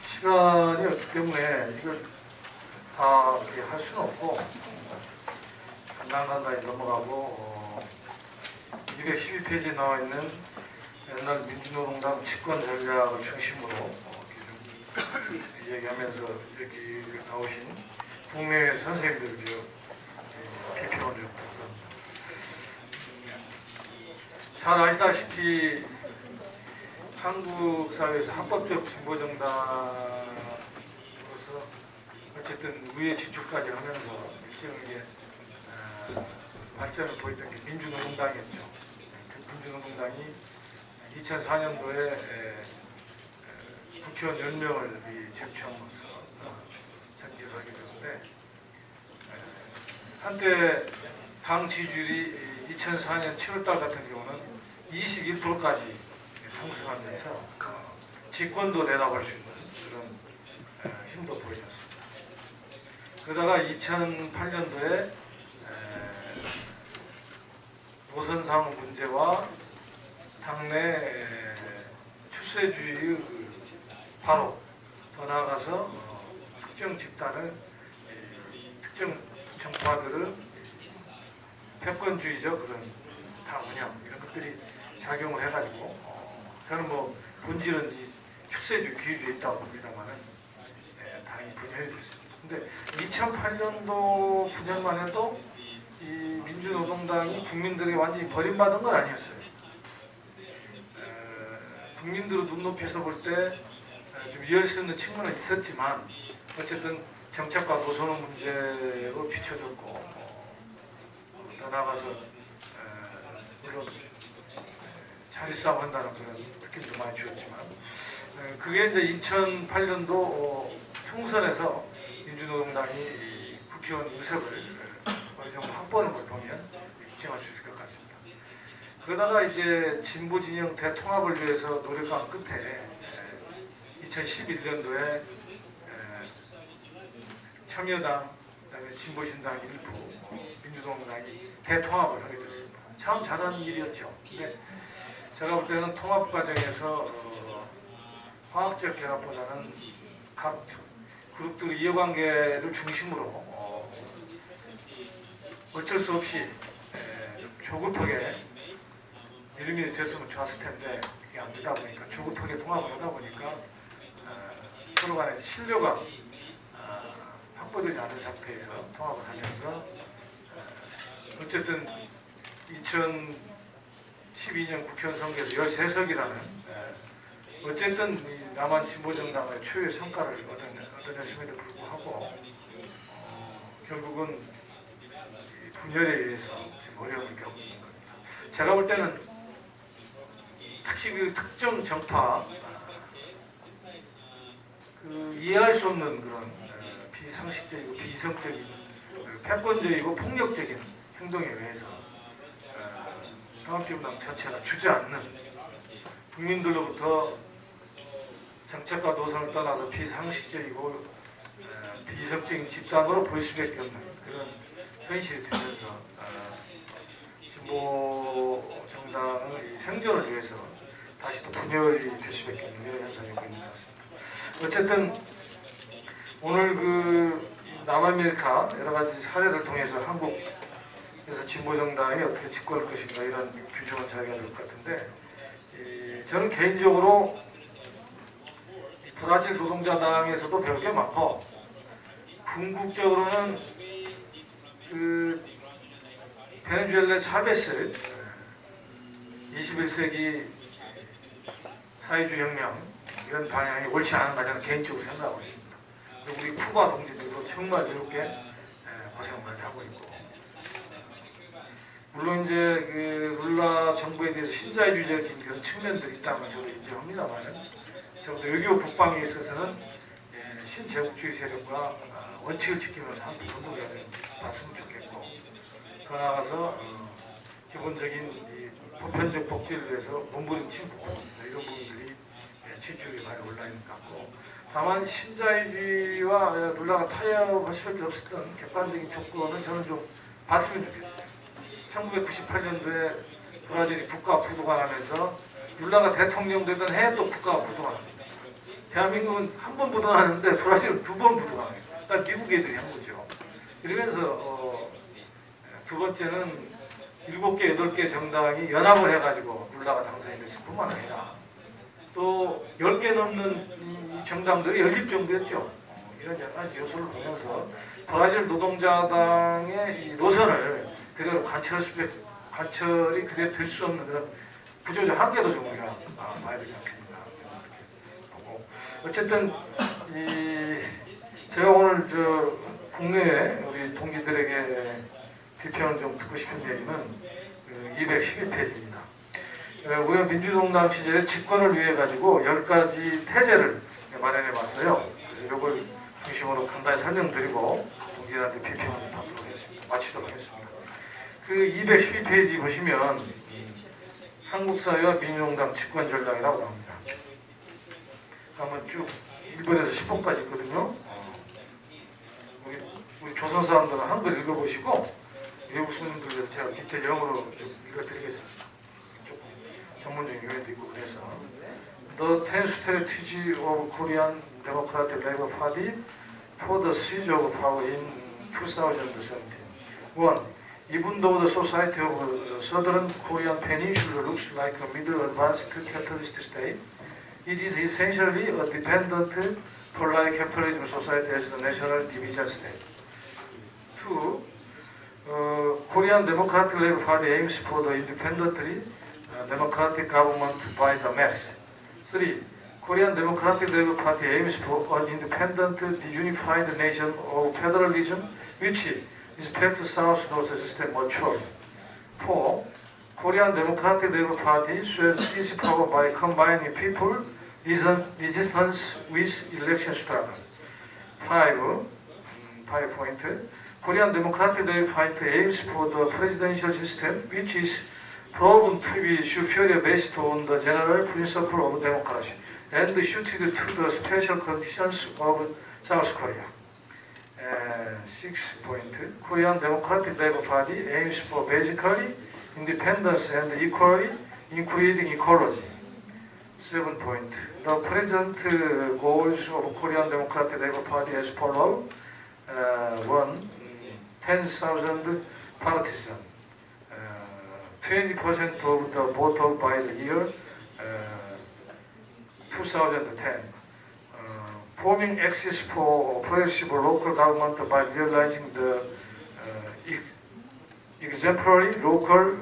시간이 없기 때문에 이걸 다 할 수는 없고 간단히 넘어가고 212페이지에 나와 있는 옛날 민주노동당 집권 전략을 중심으로 얘기하면서 여기 나오신 국내 선생님들 비평을 좀 잘 아시다시피 한국 사회에서 합법적 진보정당으로서 어쨌든 우회 진출까지 하면서 일정하게 발전을 보였던 게 민주노동당이었죠. 그 민주노동당이 2004년도에 국회의원 10명을 쟁취함으로써 전직을 하게 되는데, 한때 당 지지율이 2004년 7월달 같은 경우는 21%까지 상승하면서 집권도 내다볼 수 있는 그런 힘도 보여줬습니다. 그러다가 2008년도에 노선상 문제와 당내 추세주의 바로 더 나아가서 특정 집단을, 특정 정파들을 패권주의적 그런 당 운영 이런 것들이 작용을 해가지고 저는 뭐 본질은 이 추세주의, 기회주의에 있다고 봅니다만은 당이 분열이 됐습니다. 근데 2008년도 분열만 해도 이 민주노동당이 국민들이 완전히 버림받은 건 아니었어요. 국민들을 눈높이에서 볼 때 좀 이해할 수 있는 측면은 있었지만 어쨌든 정책과 노선의 문제로 비춰졌고 더 나아가서 물론 자리싸움 한다는 그런 느낌도 많이 주었지만 그게 이제 2008년도 총선에서 민주노동당이 국회의원 의석을 어느 정도 확보하는 걸 보면 입증할 수 있을 것 같습니다. 그러다가 이제 진보 진영 대통합을 위해서 노력한 끝에 2011년도에 참여당, 그다음에 진보신당 일부, 민주노동당이 대통합을 하게 됐습니다. 참 잘한 일이었죠. 근데 제가 볼 때는 통합 과정에서 화학적 결합보다는 각 그룹들의 이해관계를 중심으로 어쩔 수 없이 조급하게 이름이 됐으면 좋았을 텐데 그게 안 되다 보니까 조급하게 통합을 하다 보니까 서로 간의 신뢰가 확보되지 않은 상태에서 통합을 하면서 어쨌든 2012년 국회의원 선거에서 13석이라는 어쨌든 이 남한 진보정당의 초유의 성과를 얻어냈음에도 불구하고 결국은 분열에 의해서 지금 어려움을 겪고 있는 겁니다. 제가 볼 때는 특히 그 특정 정파 그 이해할 수 없는 그런 비상식적이고 비이성적인 패권적이고 폭력적인 행동에 의해서 통합진보당 전체가 주저앉는 국민들로부터 정책과 노선을 떠나서 비상식적이고 비이성적인 집단으로 보일 수밖에 없는 그런 현실이 되면서 진보 정당의 생존을 위해서 다시 또 분열이 될 수밖에 없는 이런 현상이 보이는 것 같습니다. 어쨌든 오늘 그 남아메리카 여러 가지 사례를 통해서 한국에서 진보 정당이 어떻게 집권할 것인가 이런 규정을 자기가 될 것 같은데 저는 개인적으로 브라질 노동자당에서도 배울 게 많고 궁극적으로는 그 베네수엘라 차베스 21세기 사회주의 혁명 이런 방향이 옳지 않은가 저는 개인적으로 생각하고 있습니다. 그리고 우리 쿠바 동지들도 정말 외롭게 고생 많이 하고 있고 물론 이제 그 룰라 정부에 대해서 신자유주의적인 그런 측면들이 있다면 저도 인정합니다만 적어도 외교 국방에 있어서는 신제국주의 세력과 원칙을 지키면서 함께 운동해야 봤으면 좋겠고 더 나아가서 기본적인 이 보편적 복지를 위해서 몸부림치고 이런 부분들이 지지율이 많이 올라있는 것 같고 다만 신자유주의와 룰라가 타협할 수밖에 없었던 객관적인 조건을 저는 좀 봤으면 좋겠어요. 1998년도에 브라질이 국가 부도가 룰라가 대통령 되던 해에 또 국가가 부도가 납니다. 대한민국은 한 번 부도나는데 브라질은 2번 부도가 납니다. 일단 미국 애들이 한 거죠. 이러면서 두 번째는 7개, 8개 정당이 연합을 해가지고 룰라가 당선이 됐을 뿐만 아니라 또 10개 넘는 이 정당들이 연립정부였죠. 이런 여러 가지 요소를 보면서 브라질 노동자당의 이 노선을 그대로 관철이 그대로 될 수 없는 그런 구조적 한계도 좀 우리가 봐야 되지 않겠는가. 어쨌든 제가 오늘 국내에 우리 동지들에게 비평을 좀 듣고 싶은 얘기는 212페이지입니다. 우리가 민주동당 시절에 집권을 위해 가지고 10가지 태제를 마련해 봤어요. 그래서 이걸 중심으로 간단히 설명드리고 동지들한테 비평을 마치도록 하겠습니다. 그 212페이지 보시면 한국 사회와 민주동당 집권 전략이라고 나옵니다. 한번 쭉 1번에서 10번까지 있거든요. 우리 조선 사람들은 한글 읽어보시고 외국 손님들에서 제가 밑에 영어로 좀 읽어드리겠습니다. 조금 전문적인 요인도 있고 그래서 The 10 Strategy of Korean Democratic Labour Party for the Siege of Power in 2017. 1. Even though the society of southern Korean peninsula looks like a middle advanced capitalist state, it is essentially a dependent polite capitalism society as the national division state. 2. Korean Democratic Labour Party aims for the independently democratic government by the mass. 3. Korean Democratic Labour Party aims for an independent, unified nation of federalism, which respects South-North system maturely. 4. Korean Democratic Labour Party should seize power by combining people resistance with election struggle. 5 point. Korean Democratic Labour Party aims for the presidential system, which is proven to be superior based on the general principle of democracy and suited to the special conditions of South Korea. 6 point. Korean Democratic Labour Party aims for basically independence and equality, including ecology. 7 point. The present goals of Korean Democratic Labour Party as follow. 1. 10,000 partisans. 20% of the voter by the year 2010. Forming axis for progressive local government by realizing the exemplary local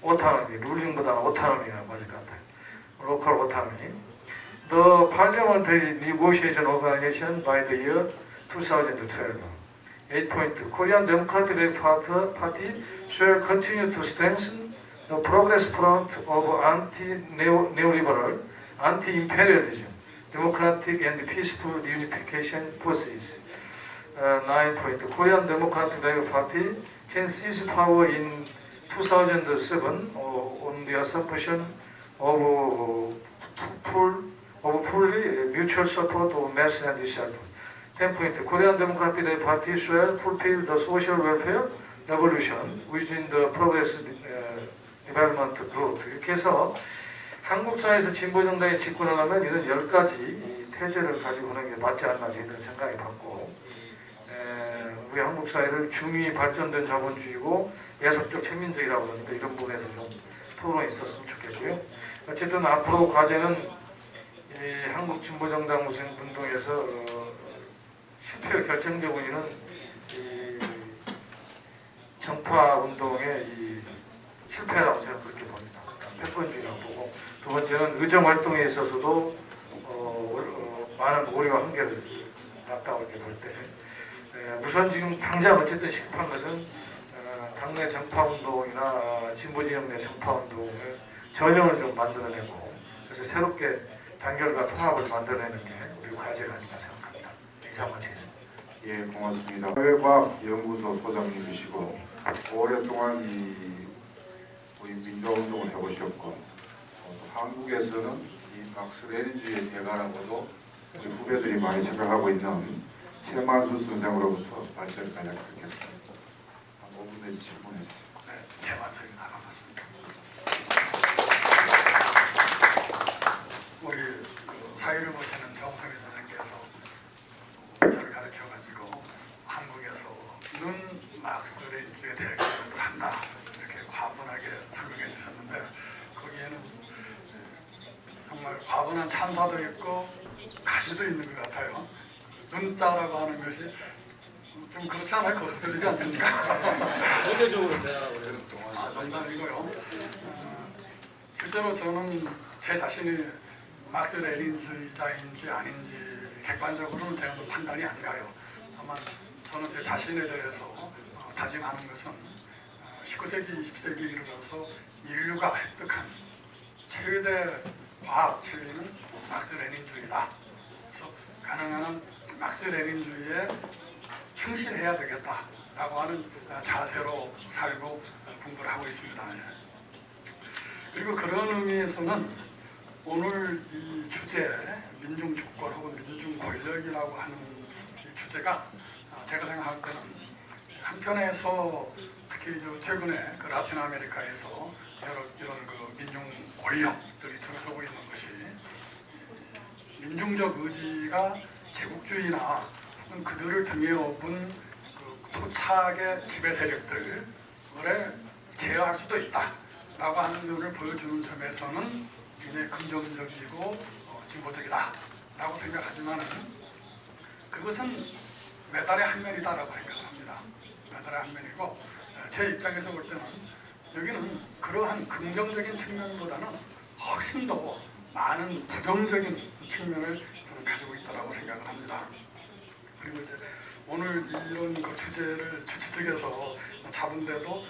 autonomy, 룰링보다는 autonomy가 맞을 것 같아요. Local autonomy. The parliamentary negotiation organization by the year 2012. 8 point. Korean Democratic Labour Party shall continue to strengthen the progress front of anti-neoliberal, anti-imperialism, democratic and peaceful reunification forces. 9 point. Korean Democratic Labour Party can seize power in 2007 on the assumption of fully mutual support of mass and yourself. 10 point. Korean Democratic Labour Party shall fulfill the social welfare revolution within the progress development growth. 이렇게 해서 한국 사회에서 진보 정당이 집권을 하면 이런 10가지 태제를 가지고 하는 게 맞지 않나 저희들은 생각이 받고, 우리 한국 사회를 중위 발전된 자본주의고 예속적 책임적이라고 그러니까 이런 부분에서 좀 토론이 있었으면 좋겠고요. 어쨌든 앞으로 과제는 이 한국 진보 정당 운동에서 실패의 결정적 원인은 이 정파 운동의 이 실패라고 저는 그렇게 봅니다. 패권주의라고 보고, 두 번째는 의정 활동에 있어서도 많은 오류와 한계를 봤다고 이렇게 볼 때, 우선 지금 당장 어쨌든 시급한 것은 당내 정파 운동이나 진보 진영 내 정파 운동의 전형을 좀 만들어내고, 그래서 새롭게 단결과 통합을 만들어내는 게 우리 과제가 아닌가 생각합니다. 이상 마치겠습니다. 예, 고맙습니다. 사회과학연구소 소장님이시고 오랫동안 우리 민주화운동을 해보셨고, 한국에서는 이 막스 레닌주의의 대가라고도 우리 후배들이 많이 생각하고 있는 최만수 선생으로부터 발제를 간략히 듣겠습니다. 한 5분 내지 질문해 주세요. 네, 최만수입니다. 반갑습니다. 우리 사회를 보시는 정상희 선생께서 저를 가르쳐가지고 한국에서는 막스 레닌주의에 대해 교육을 한다 이렇게 과분하게 설명해 주셨는데, 거기에는 정말 과분한 찬사도 있고 가시도 있는 것 같아요. 눈자라고 하는 것이 좀 그렇지 않아요? 거기서 들리지 않습니까? 전체적으로 대하라고 이런 동안 농담이고요. 실제로 저는 제 자신이 막스 레닌주의자인지 아닌지 객관적으로는 제가 판단이 안 가요. 다만 저는 제 자신에 대해서 다짐하는 것은 19세기, 20세기 이르러서 인류가 획득한 최대 과학 진리는 막스 레닌주의다. 그래서 가능한 한 막스 레닌주의에 충실해야 되겠다라고 하는 자세로 살고 공부를 하고 있습니다. 그리고 그런 의미에서는 오늘 이 주제, 민중 주권 혹은 민중 권력이라고 하는 이 주제가 제가 생각할 때는 한편에서 특히 최근에 그 라틴 아메리카에서 이런 그 민중 권력들이 들어서고 있는 것이 민중적 의지가 제국주의나 혹은 그들을 등에 업은 그 토착의 지배 세력들에 제어할 수도 있다라고 하는 점을 보여주는 점에서는 굉장히 긍정적이고 진보적이다라고 생각하지만 그것은 메달의 한 면이다라고 생각합니다. 메달의 한 면이고, 제 입장에서 볼 때는 여기는 그러한 긍정적인 측면보다는 훨씬 더 많은 부정적인 측면을 저는 가지고 있다고 생각을 합니다. 그리고 이제 오늘 이런 그 주제를 주치측에서 잡은데도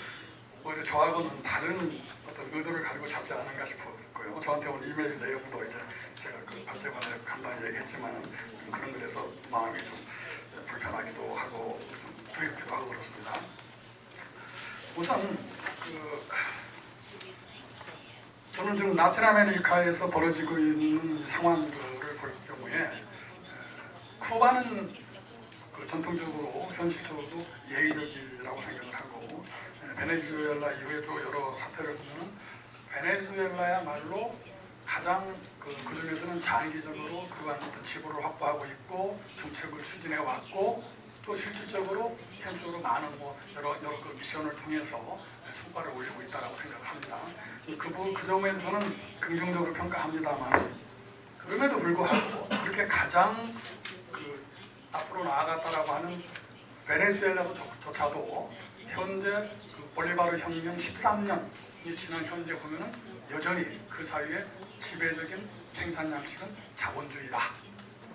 오히려 저하고는 다른 어떤 의도를 가지고 잡지 않은가 싶었고요. 저한테 온 이메일 내용도 이제 제가 그 발제반에 간단히 얘기했지만 그런 것에서 마음이 좀 불편하기도 하고 좀 두렵기도 하고 그렇습니다. 우선 저는 지금 라틴 아메리카에서 벌어지고 있는 상황들을 볼 경우에 쿠바는 전통적으로 현실적으로 예의적이라고 생각을 하고, 베네수엘라 이후에도 여러 사태를 보면 베네수엘라야말로 가장 그 중에서는 장기적으로 그간 지구를 확보하고 있고 정책을 추진해 왔고 또 실질적으로 현실적으로 많은 여러 그 미션을 통해서 성과를 올리고 있다고 생각을 합니다. 그 점에 저는 긍정적으로 평가합니다만 그럼에도 불구하고 그렇게 가장 그 앞으로 나아갔다라고 하는 베네수엘라조차도 현재 그 볼리바르 혁명 13년이 지난 현재 보면은 여전히 그 사이에 지배적인 생산 양식은 자본주의다라고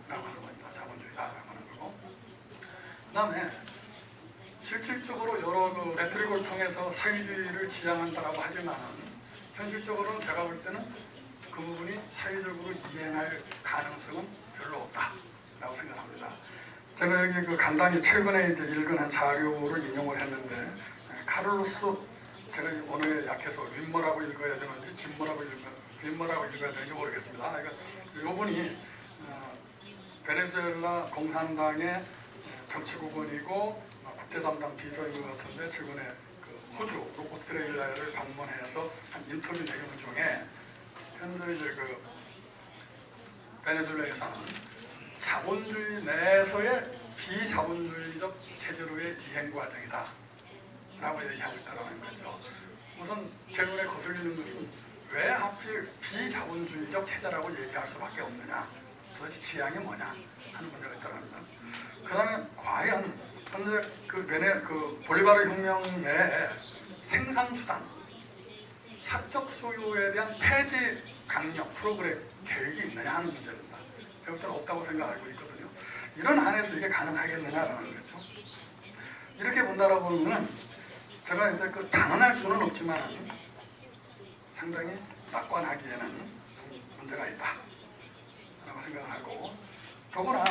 하는 겁니다. 자본주의다라고 하는 거고. 그다음에 실질적으로 여러 그 레트릭을 통해서 사회주의를 지향한다라고 하지만은 현실적으로는 제가 볼 때는 그 부분이 사회적으로 이행할 가능성은 별로 없다라고 생각합니다. 제가 여기 그 간단히 최근에 이제 읽은 한 자료를 인용을 했는데 카를로스 제가 언어에 약해서 윗모라고 읽어야 되는지 윗모라고 읽어야 되는지 모르겠습니다. 그러니까 이분이 베네수엘라 공산당의 정치국원이고 국제담당 비서인 것 같은데 최근에 그 호주 오스트레일리아를 방문해서 한 인터뷰 내용 중에 현재 이제 그 베네수엘라에서는 자본주의 내에서의 비자본주의적 체제로의 이행 과정이다 라고 얘기하고 있다는 거죠. 우선 최근에 거슬리는 것은 왜 하필 비자본주의적 체제라고 얘기할 수밖에 없느냐, 도대체 지향이 뭐냐 하는 문제가 있다는 거. 그 다음에 과연 현재 그 볼리바르 혁명 내에 생산수단, 사적 소유에 대한 폐지 강력 프로그램 계획이 있느냐 하는 문제입니다. 제가 볼 없다고 생각하고 있거든요. 이런 한에서 이게 가능하겠느냐라는 거죠. 이렇게 본다라고 보면 제가 이제 그 단언할 수는 없지만 상당히 낙관하기에는 문제가 있다라고 생각하고, 더구나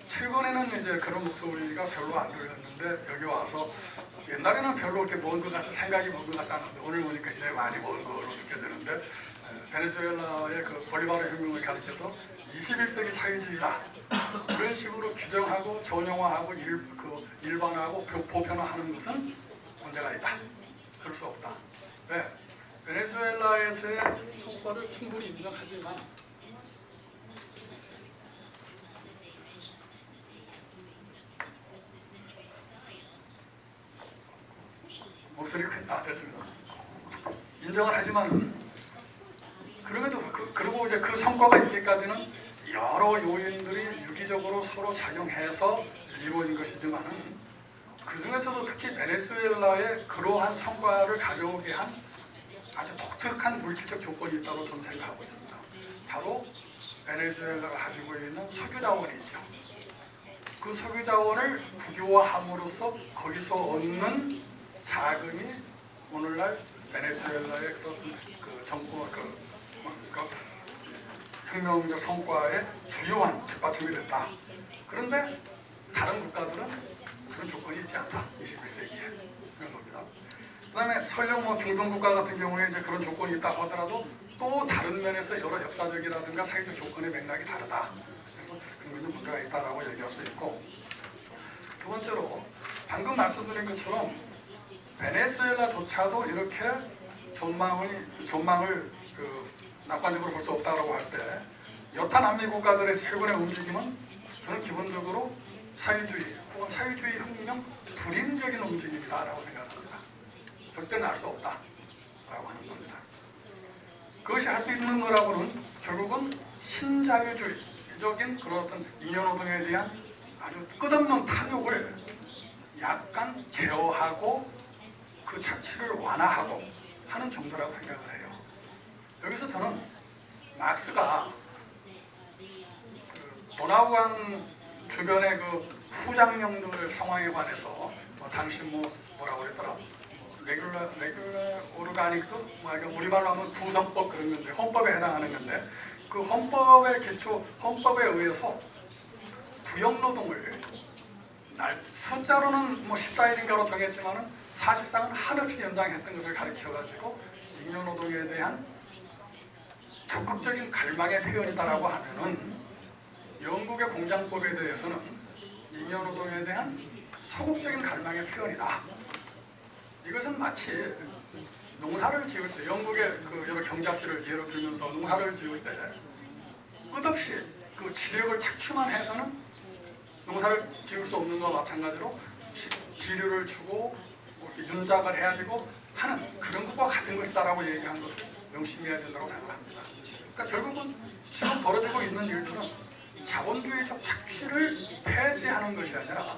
최근에는 이제 그런 목소리가 별로 안 들렸는데 여기 와서 옛날에는 별로 이렇게 먼 것 같이 생각이 먼 것 같지 않았는데 오늘 보니까 이제 많이 먼 거로 느껴지는데, 베네수엘라의 그 볼리바르 혁명을 가르쳐서 21세기 사회주의다 그런 식으로 규정하고 전형화하고 일반화하고 보편화하는 것은 문제가 있다. 그럴 수 없다. 왜? 베네수엘라에서의 성과를 충분히 인정하지만 목소리 됐습니다. 인정을 하지만은 그럼에도 그리고 이제 그 성과가 있기까지는 여러 요인들이 유기적으로 서로 작용해서 이루어진 것이지만은 그 중에서도 특히 베네수엘라의 그러한 성과를 가져오게 한 아주 독특한 물질적 조건이 있다고 저는 생각하고 있습니다. 바로 베네수엘라가 가지고 있는 석유 자원이죠. 그 석유 자원을 국유화함으로써 거기서 얻는 자금이 오늘날 베네수엘라의 그 정부 혁명적 성과의 주요한 뒷받침이 됐다. 그런데 다른 국가들은 그런 조건이 있지 않다. 21세기에 그런 겁니다. 그다음에 설령 중동 국가 같은 경우에 이제 그런 조건이 있다고 하더라도 또 다른 면에서 여러 역사적이라든가 사회적 조건의 맥락이 다르다. 그래서 그런 것이 문제가 있다라고 얘기할 수 있고, 두 번째로 방금 말씀드린 것처럼 베네수엘라조차도 이렇게 전망을 낙관적으로 볼 수 없다고 할 때 여타 남미 국가들의 최근의 움직임은 저는 기본적으로 사회주의 혹은 사회주의 혁명 불임적인 움직임이다라고 생각합니다. 절대는 알 수 없다라고 하는 겁니다. 그것이 할 수 있는 거라고는 결국은 신자유주의적인 그런 어떤 잉여노동에 대한 아주 끝없는 탐욕을 약간 제어하고 그 착취를 완화하고 하는 정도라고 생각을 해요. 여기서 저는 막스가 도나우강 주변의 그 후장령들 상황에 관해서 당시 뭐라고 그랬더라? 레귤라 오르가니크 우리말로 하면 구성법 그런 건데 헌법에 해당하는 건데, 그 헌법의 기초 헌법에 의해서 부역노동을 숫자로는 14일인가로 정했지만은 사실상은 한없이 연장했던 것을 가리켜가지고 잉여노동에 대한 적극적인 갈망의 표현이다라고 하면은 영국의 공장법에 대해서는 잉여노동에 대한 소극적인 갈망의 표현이다. 이것은 마치 농사를 지을 때 영국의 그 여러 경작지를 예로 들면서 농사를 지을 때 끝없이 그 지력을 착취만 해서는 농사를 지을 수 없는 것과 마찬가지로 지류를 주고 윤작을 해야 되고 하는 그런 것과 같은 것이다라고 얘기한 것을 명심해야 된다고 생각합니다. 그러니까 결국은 지금 벌어지고 있는 일들은 자본주의적 착취를 폐지하는 것이 아니라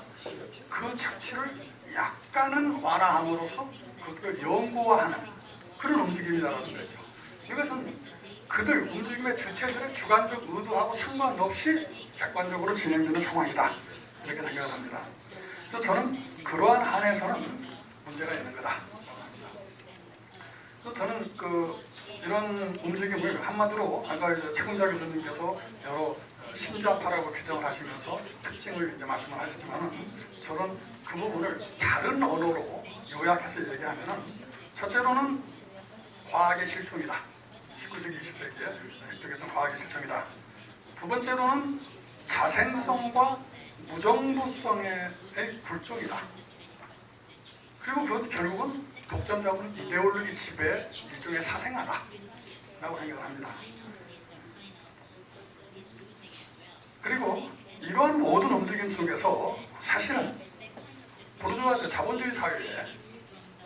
그 착취를 약간은 완화함으로써 그것을 연구화하는 그런 움직임이라는 거죠. 이것은 그들 움직임의 주체들의 주관적 의도하고 상관없이 객관적으로 진행되는 상황이다. 이렇게 생각합니다. 그래서 저는 그러한 한에서는 문제가 있는 거다. 그래서 저는 이런 움직임을 한마디로 아까 이제 책임자 교수님께서 여러 신좌파라고 규정을 하시면서 특징을 이제 말씀을 하셨지만은 저는 그 부분을 다른 언어로 요약해서 얘기하면은 첫째로는 과학의 실종이다. 19세기, 20세기에 이쪽에서는 과학의 실종이다. 두 번째로는 자생성과 무정부성의 굴종이다. 그리고 그것도 결국은 독점자분 이데올로기 지배 일종의 사생아다 라고 생각을 합니다. 그리고 이러한 모든 움직임 속에서 사실은 부르주아 자본주의 사회에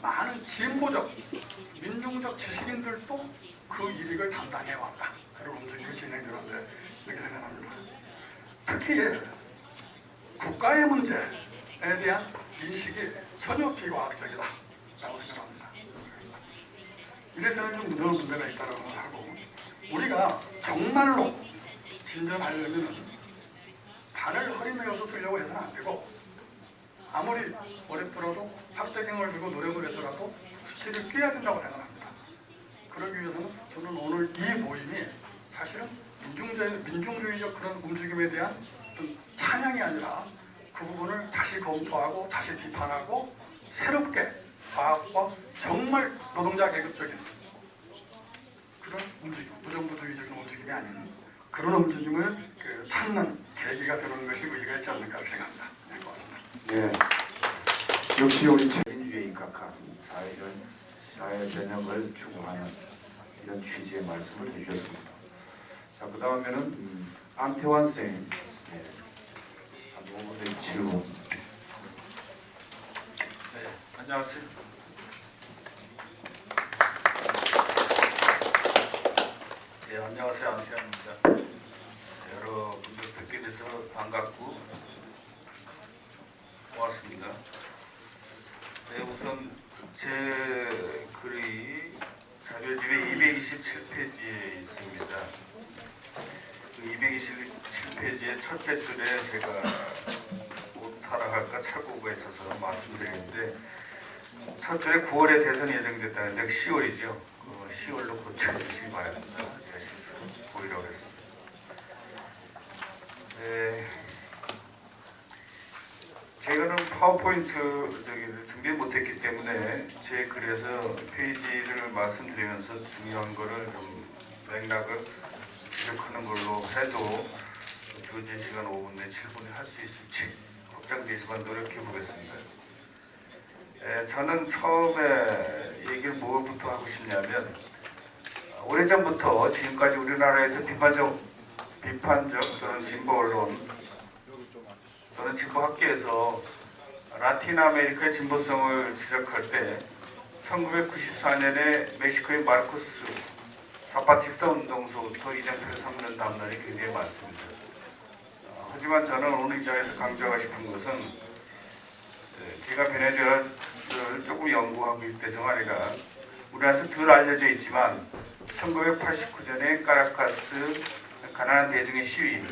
많은 진보적, 민중적 지식인들도 그 일익을 담당해왔다. 그리고 움직임이 진행되는데 이렇게 생각합니다. 특히 국가의 문제에 대한 인식이 전혀 비과학적이다 라고 생각합니다. 이래서는 좀 문제가 있다고 하고 우리가 정말로 진전하려면 발을 허리메어서 쓰려고 해서는 안 되고 아무리 어렵더라도 합대경을 들고 노력을 해서라도 수시를 뛰어야 된다고 생각합니다. 그러기 위해서는 저는 오늘 이 모임이 사실은 민중주의적 그런 움직임에 대한 어떤 찬양이 아니라 그 부분을 다시 검토하고 다시 비판하고 새롭게 과학과 정말 노동자 계급적인 그런 움직임, 무정부주의적인 움직임이 아닌 그런 움직임을 찾는 계기가 되는 것이 의미가 있지 않을까 생각합니다. 네, 고맙습니다. 예. 역시 우리 민주주의 각각 사회 전역을 추구하는 이런 취지의 말씀을 해주셨습니다. 자, 그 다음에는 안태환 선생님, 한 5분의 질문. 네, 안녕하세요. 네, 안녕하세요. 안태환입니다. 여러분들 뵙게 돼서 반갑고 고맙습니다. 네, 우선 제 글이 자료집의 227페이지에 있습니다. 그 227페이지의 첫째 줄에 제가 오타라 할까 착오가 있어서 말씀드리는데 첫 줄에 9월에 대선이 예정됐다는데 10월이죠. 10월로 고쳐주시기 바랍니다. 제가 실수 보이라고 했습니다. 네. 제가는 파워포인트 준비 못했기 때문에 제 글에서 페이지를 말씀드리면서 중요한 거를 좀 맥락을 지적하는 걸로 해도 주어진 시간 5분 내 7분에 할 수 있을지 걱정되지만 노력해 보겠습니다. 저는 처음에 얘기를 뭐부터 하고 싶냐면 오래전부터 지금까지 우리나라에서 비판적 또는 진보 언론 또는 진보 학계에서 라틴 아메리카의 진보성을 지적할 때 1994년에 멕시코의 마르코스 사파티스타 운동서부터 이정표를 삼는 담론이 굉장히 많습니다. 하지만 저는 오늘 이 자리에서 강조하고 싶은 것은 제가 베네수엘라를 조금 연구하고 있을 때가 아니라 우리나라에서 덜 알려져 있지만 1989년에 카라카스 가난한 대중의 시위,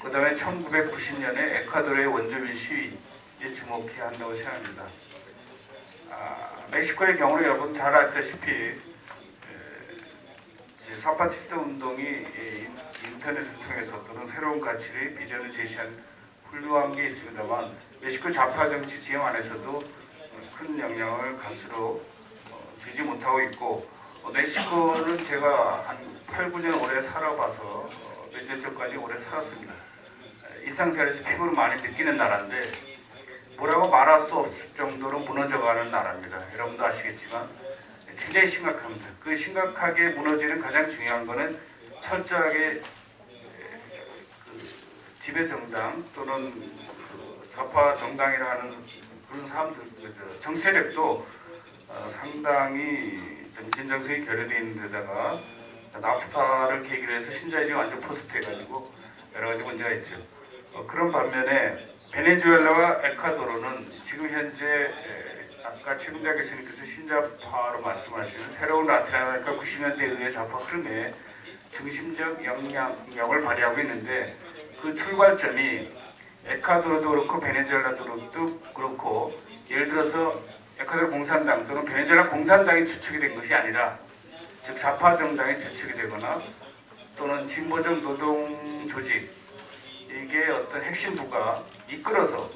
그 다음에 1990년에 에콰도르의 원주민 시위에 주목해야 한다고 생각합니다. 멕시코의 경우는 여러분 잘 아시다시피 사파티스타 운동이 인터넷을 통해서 또는 새로운 가치를 비전을 제시한 훌륭한 게 있습니다만 멕시코 좌파 정치 지형 안에서도 큰 영향을 가스로 주지 못하고 있고 멕시코는 제가 한 8, 9년 오래 살아봐서 몇 년 전까지 오래 살았습니다. 일상생활에서 피부를 많이 느끼는 나라인데 뭐라고 말할 수 없을 정도로 무너져가는 나라입니다. 여러분도 아시겠지만 굉장히 심각합니다. 그 심각하게 무너지는 가장 중요한 거는 철저하게 지배 정당 또는 좌파 정당이라 하는 그런 사람들, 정세력도 상당히 좀 진정성이 결여되어 있는 데다가 나프타를 계기로 해서 신자유주의 완전 포스트해가지고 여러 가지 문제가 있죠. 그런 반면에 베네수엘라와 에콰도르는 지금 현재 아까 최근자 교수님께서 신자파로 말씀하시는 새로운 라틴 아메리카 90년대 의회 좌파 흐름에 중심적 영향력을 발휘하고 있는데 그 출발점이 에콰도르도 그렇고 베네수엘라도 그렇고 예를 들어서 에콰도르 공산당 또는 베네수엘라 공산당이 주축이 된 것이 아니라 즉 좌파 정당이 주축이 되거나 또는 진보적 노동 조직 이게 어떤 핵심부가 이끌어서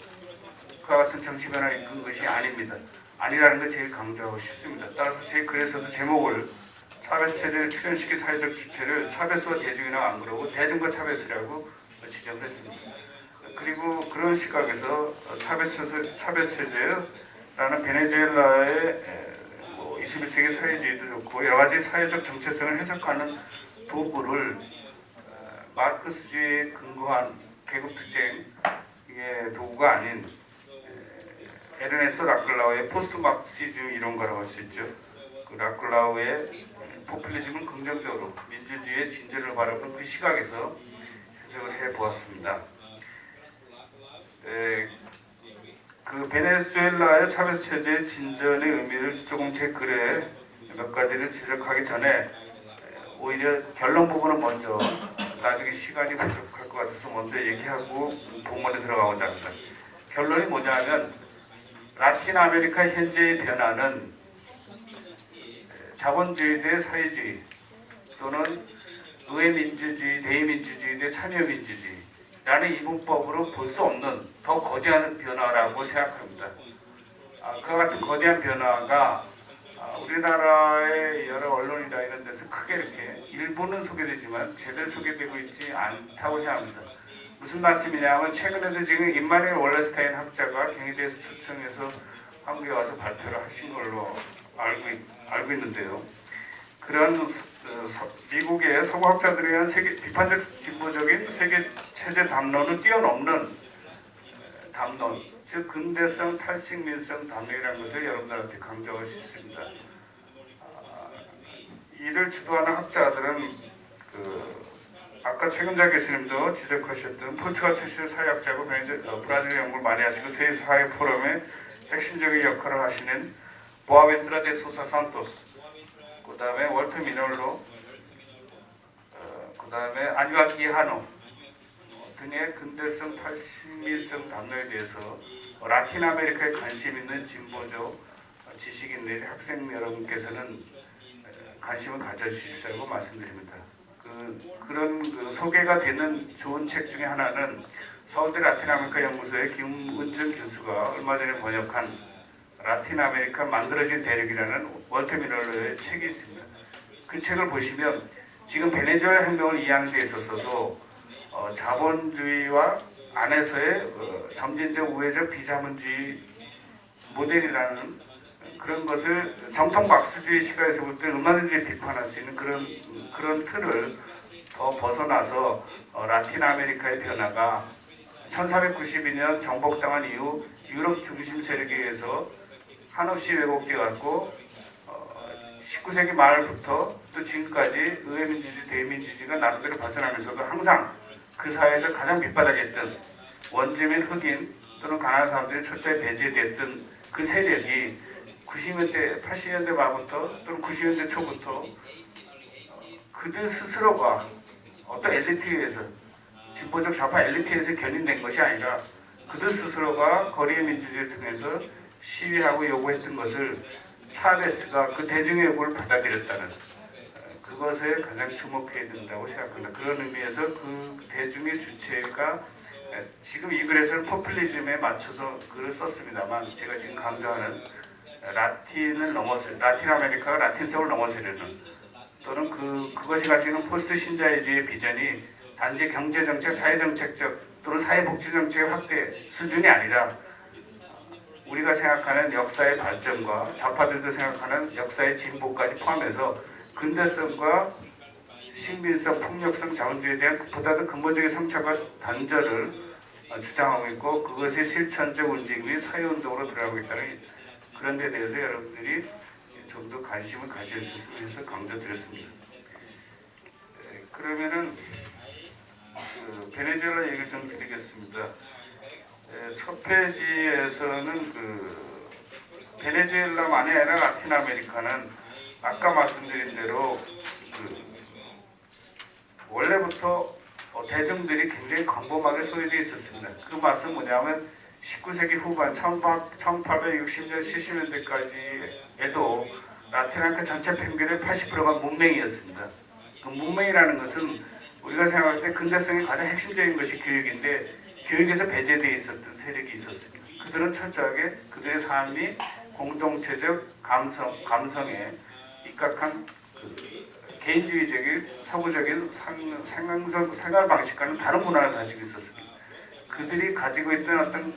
그와 같은 정치 변화를 이끈 것이 아닙니다. 아니라는 걸 제일 강조하고 싶습니다. 따라서 제 글에서도 제목을 차별스 체제를 출현시킨 사회적 주체를 차별스와 대중이라고 안 그러고 대중과 차별스라고 지적을 했습니다. 그리고 그런 시각에서 차별스 체제라는 베네수엘라의 21세기 사회주의도 좋고 여러 가지 사회적 정체성을 해석하는 도구를 마르크스주의에 근거한 계급투쟁의 도구가 아닌 에르네스트 라클라우의 포스트 마르크시즘 이론가라고 할 수 있죠. 그 라클라우의 포퓰리즘은 긍정적으로 민주주의의 진전을 바라보는 그 시각에서 해석을 해보았습니다. 그 베네수엘라의 차별체제의 진전의 의미를 조금 제 글에 몇 가지를 지적하기 전에 오히려 결론 부분은 먼저 나중에 시간이 부족할 것 같아서 먼저 얘기하고 본문에 들어가고자 합니다. 결론이 뭐냐면 라틴 아메리카 현재의 변화는 자본주의 대 사회주의 또는 의회민주주의, 대의민주주의 대 참여민주주의라는 이분법으로 볼 수 없는 더 거대한 변화라고 생각합니다. 그와 같은 거대한 변화가 우리나라의 여러 언론이나 이런 데서 크게 이렇게 일부는 소개되지만 제대로 소개되고 있지 않다고 생각합니다. 무슨 말씀이냐면 최근에도 지금 임마누엘 월레스타인 학자가 경희대에서 초청해서 한국에 와서 발표를 하신 걸로 알고 있는데요. 그런 미국의 서구학자들에 의한 비판적 진보적인 세계 체제 담론을 뛰어넘는 담론, 즉 근대성 탈식민성 담론이라는 것을 여러분들한테 강조하고 싶습니다. 이를 주도하는 학자들은 아까 최근자 교수님도 지적하셨던 포르투갈 출신 사회학자고 브라질 연구를 많이 하시고 세계 사회 포럼의 핵심적인 역할을 하시는 보아벤투라 데 소사 산토스, 그 다음에 월터 미놀로, 그 다음에 아뉴아 기하노 등의 근대성 탈식민성 담론에 대해서 라틴 아메리카에 관심 있는 진보적 지식인 내지 학생 여러분께서는 관심을 가져주시라고 말씀드립니다. 그런 소개가 되는 좋은 책 중에 하나는 서울대 라틴 아메리카 연구소의 김은정 교수가 얼마 전에 번역한 라틴 아메리카 만들어진 대륙이라는 월터 미놀로의 책이 있습니다. 그 책을 보시면 지금 베네수엘라 혁명을 이해하는 데 있어서도 자본주의와 안에서의 점진적 우회적 비자본주의 모델이라는 그런 것을 정통 박수주의 시각에서 볼 때 얼마든지 비판할 수 있는 그런 틀을 더 벗어나서 라틴 아메리카의 변화가 1492년 정복당한 이후 유럽 중심 세력에 의해서 한없이 왜곡되어 왔고 19세기 말부터 또 지금까지 의회민주주의, 대의민주주의가 나름대로 발전하면서도 항상 그 사회에서 가장 밑바닥이었던 원주민, 흑인 또는 가난한 사람들이 철저히 배제됐던 그 세력이 90년대, 80년대 말부터 또는 90년대 초부터 그들 스스로가 어떤 엘리트에 의해서 진보적 좌파 엘리트에 의해서 견인된 것이 아니라 그들 스스로가 거리의 민주주의를 통해서 시위하고 요구했던 것을 차베스가 그 대중의 요구를 받아들였다는 그것에 가장 주목해야 된다고 생각합니다. 그런 의미에서 그 대중의 주체가 지금 이 글에서는 포퓰리즘에 맞춰서 글을 썼습니다만 제가 지금 강조하는 라틴 아메리카가 라틴성을 넘어서려는 또는 그것이 가지는 포스트 신자유주의의 비전이 단지 경제정책, 사회정책적 또는 사회복지정책의 확대 수준이 아니라 우리가 생각하는 역사의 발전과 좌파들도 생각하는 역사의 진보까지 포함해서 근대성과 식민성, 폭력성, 자본주의에 대한 보다도 근본적인 성찰과 단절을 주장하고 있고 그것이 실천적 움직임이 사회운동으로 들어가고 있다는 그런 데 대해서 여러분들이 좀 더 관심을 가지셨으면 해서 강조드렸습니다. 그러면은 베네수엘라 얘기를 좀 드리겠습니다. 첫 페이지에서는 베네수엘라만이 아니라 라틴 아메리카는 아까 말씀드린 대로 원래부터 대중들이 굉장히 광범하게 소유되어 있었습니다. 그 말은 뭐냐면 19세기 후반 1860년 70년대까지에도 라틴 아메리카 전체 평균의 80%가 문맹이었습니다. 그 문맹이라는 것은 우리가 생각할 때 근대성의 가장 핵심적인 것이 교육인데 교육에서 배제되어 있었던 세력이 있었습니다. 그들은 철저하게 그들의 삶이 공동체적 감성에 입각한 개인주의적인 서구적인 생활 방식과는 다른 문화를 가지고 있었습니다. 그들이 가지고 있던 어떤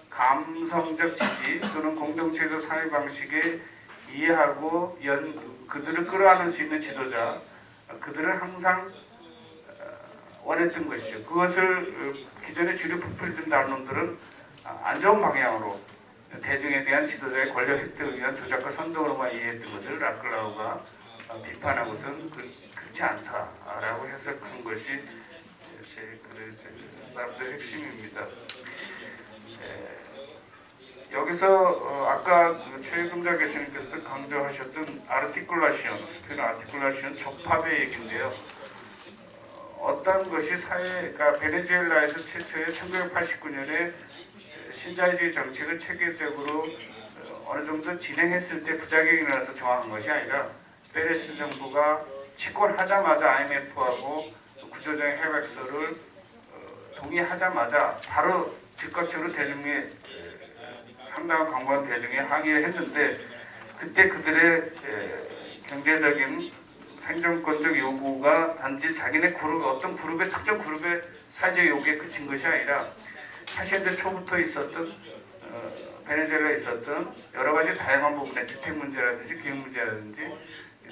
감성적 지지 또는 공동체적 사회 방식에 이해하고 그들을 끌어안을 수 있는 지도자, 그들은 항상 원했던 것이죠. 그것을 기존의 주류 포퓰리즘 다른 놈들은 안 좋은 방향으로 대중에 대한 지도자의 권력 획득을 위한 조작과 선동으로만 이해했던 것을 라클라우가 비판하고서는 그렇지 않다라고 해석한 것이 제 나름대로 핵심입니다. 여기서 아까 최금자 교수님께서도 강조하셨던 아르티쿨라시온, 스페인 아르티쿨라시온 접합의 얘기인데요. 어떤 것이 그러니까 베네수엘라에서 최초의 1989년에 신자유주의 정책을 체계적으로 어느 정도 진행했을 때 부작용이 일어나서 정한 것이 아니라 페레스 정부가 집권하자마자 IMF하고 구조적인 협약서를 동의하자마자 바로 즉각적으로 대중의 상당한 광범위한 대중에 항의를 했는데 그때 그들의 경제적인 생존권적 요구가 단지 자기네 어떤 그룹의 특정 그룹의 사회적 요구에 그친 것이 아니라 80년대 초부터 있었던 베네수엘라에 있었던 여러 가지 다양한 부분의 주택 문제라든지 교육 문제라든지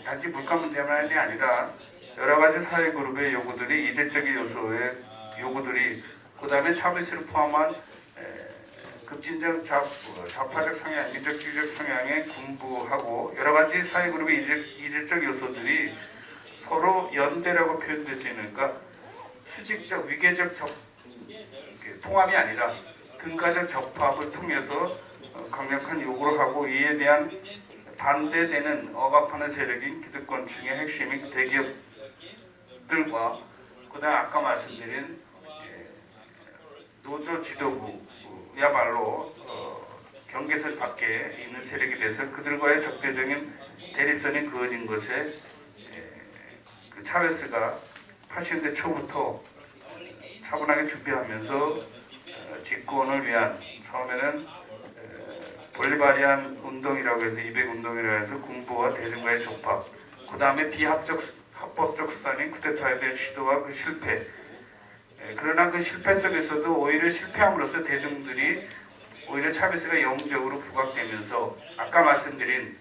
단지 물가 문제만이 아니라 여러 가지 사회 그룹의 요구들이 이질적인 요소의 요구들이 그 다음에 차베스를 포함한 급진적 좌파적 성향, 민족주의적 성향에 군부하고 여러 가지 사회 그룹의 이질적 요소들이 서로 연대라고 표현될 수 있는가 수직적 위계적 통합이 아니라 근가적 접합을 통해서 강력한 요구를 하고 이에 대한 반대되는 억압하는 세력인 기득권층의 핵심인 대기업들과 그다음 아까 말씀드린 노조 지도부야말로 경계선 밖에 있는 세력에 대해서 그들과의 적대적인 대립선이 그어진 것에 그 차베스가 80년대 초부터 차분하게 준비하면서 집권을 위한 처음에는 볼리바리안 운동이라고 해서 200운동이라고 해서 군부와 대중과의 접합 그 다음에 합법적 수단인 쿠데타에 대한 시도와 그 실패 그러나 그 실패 속에서도 오히려 실패함으로써 대중들이 오히려 차베스가 영웅적으로 부각되면서 아까 말씀드린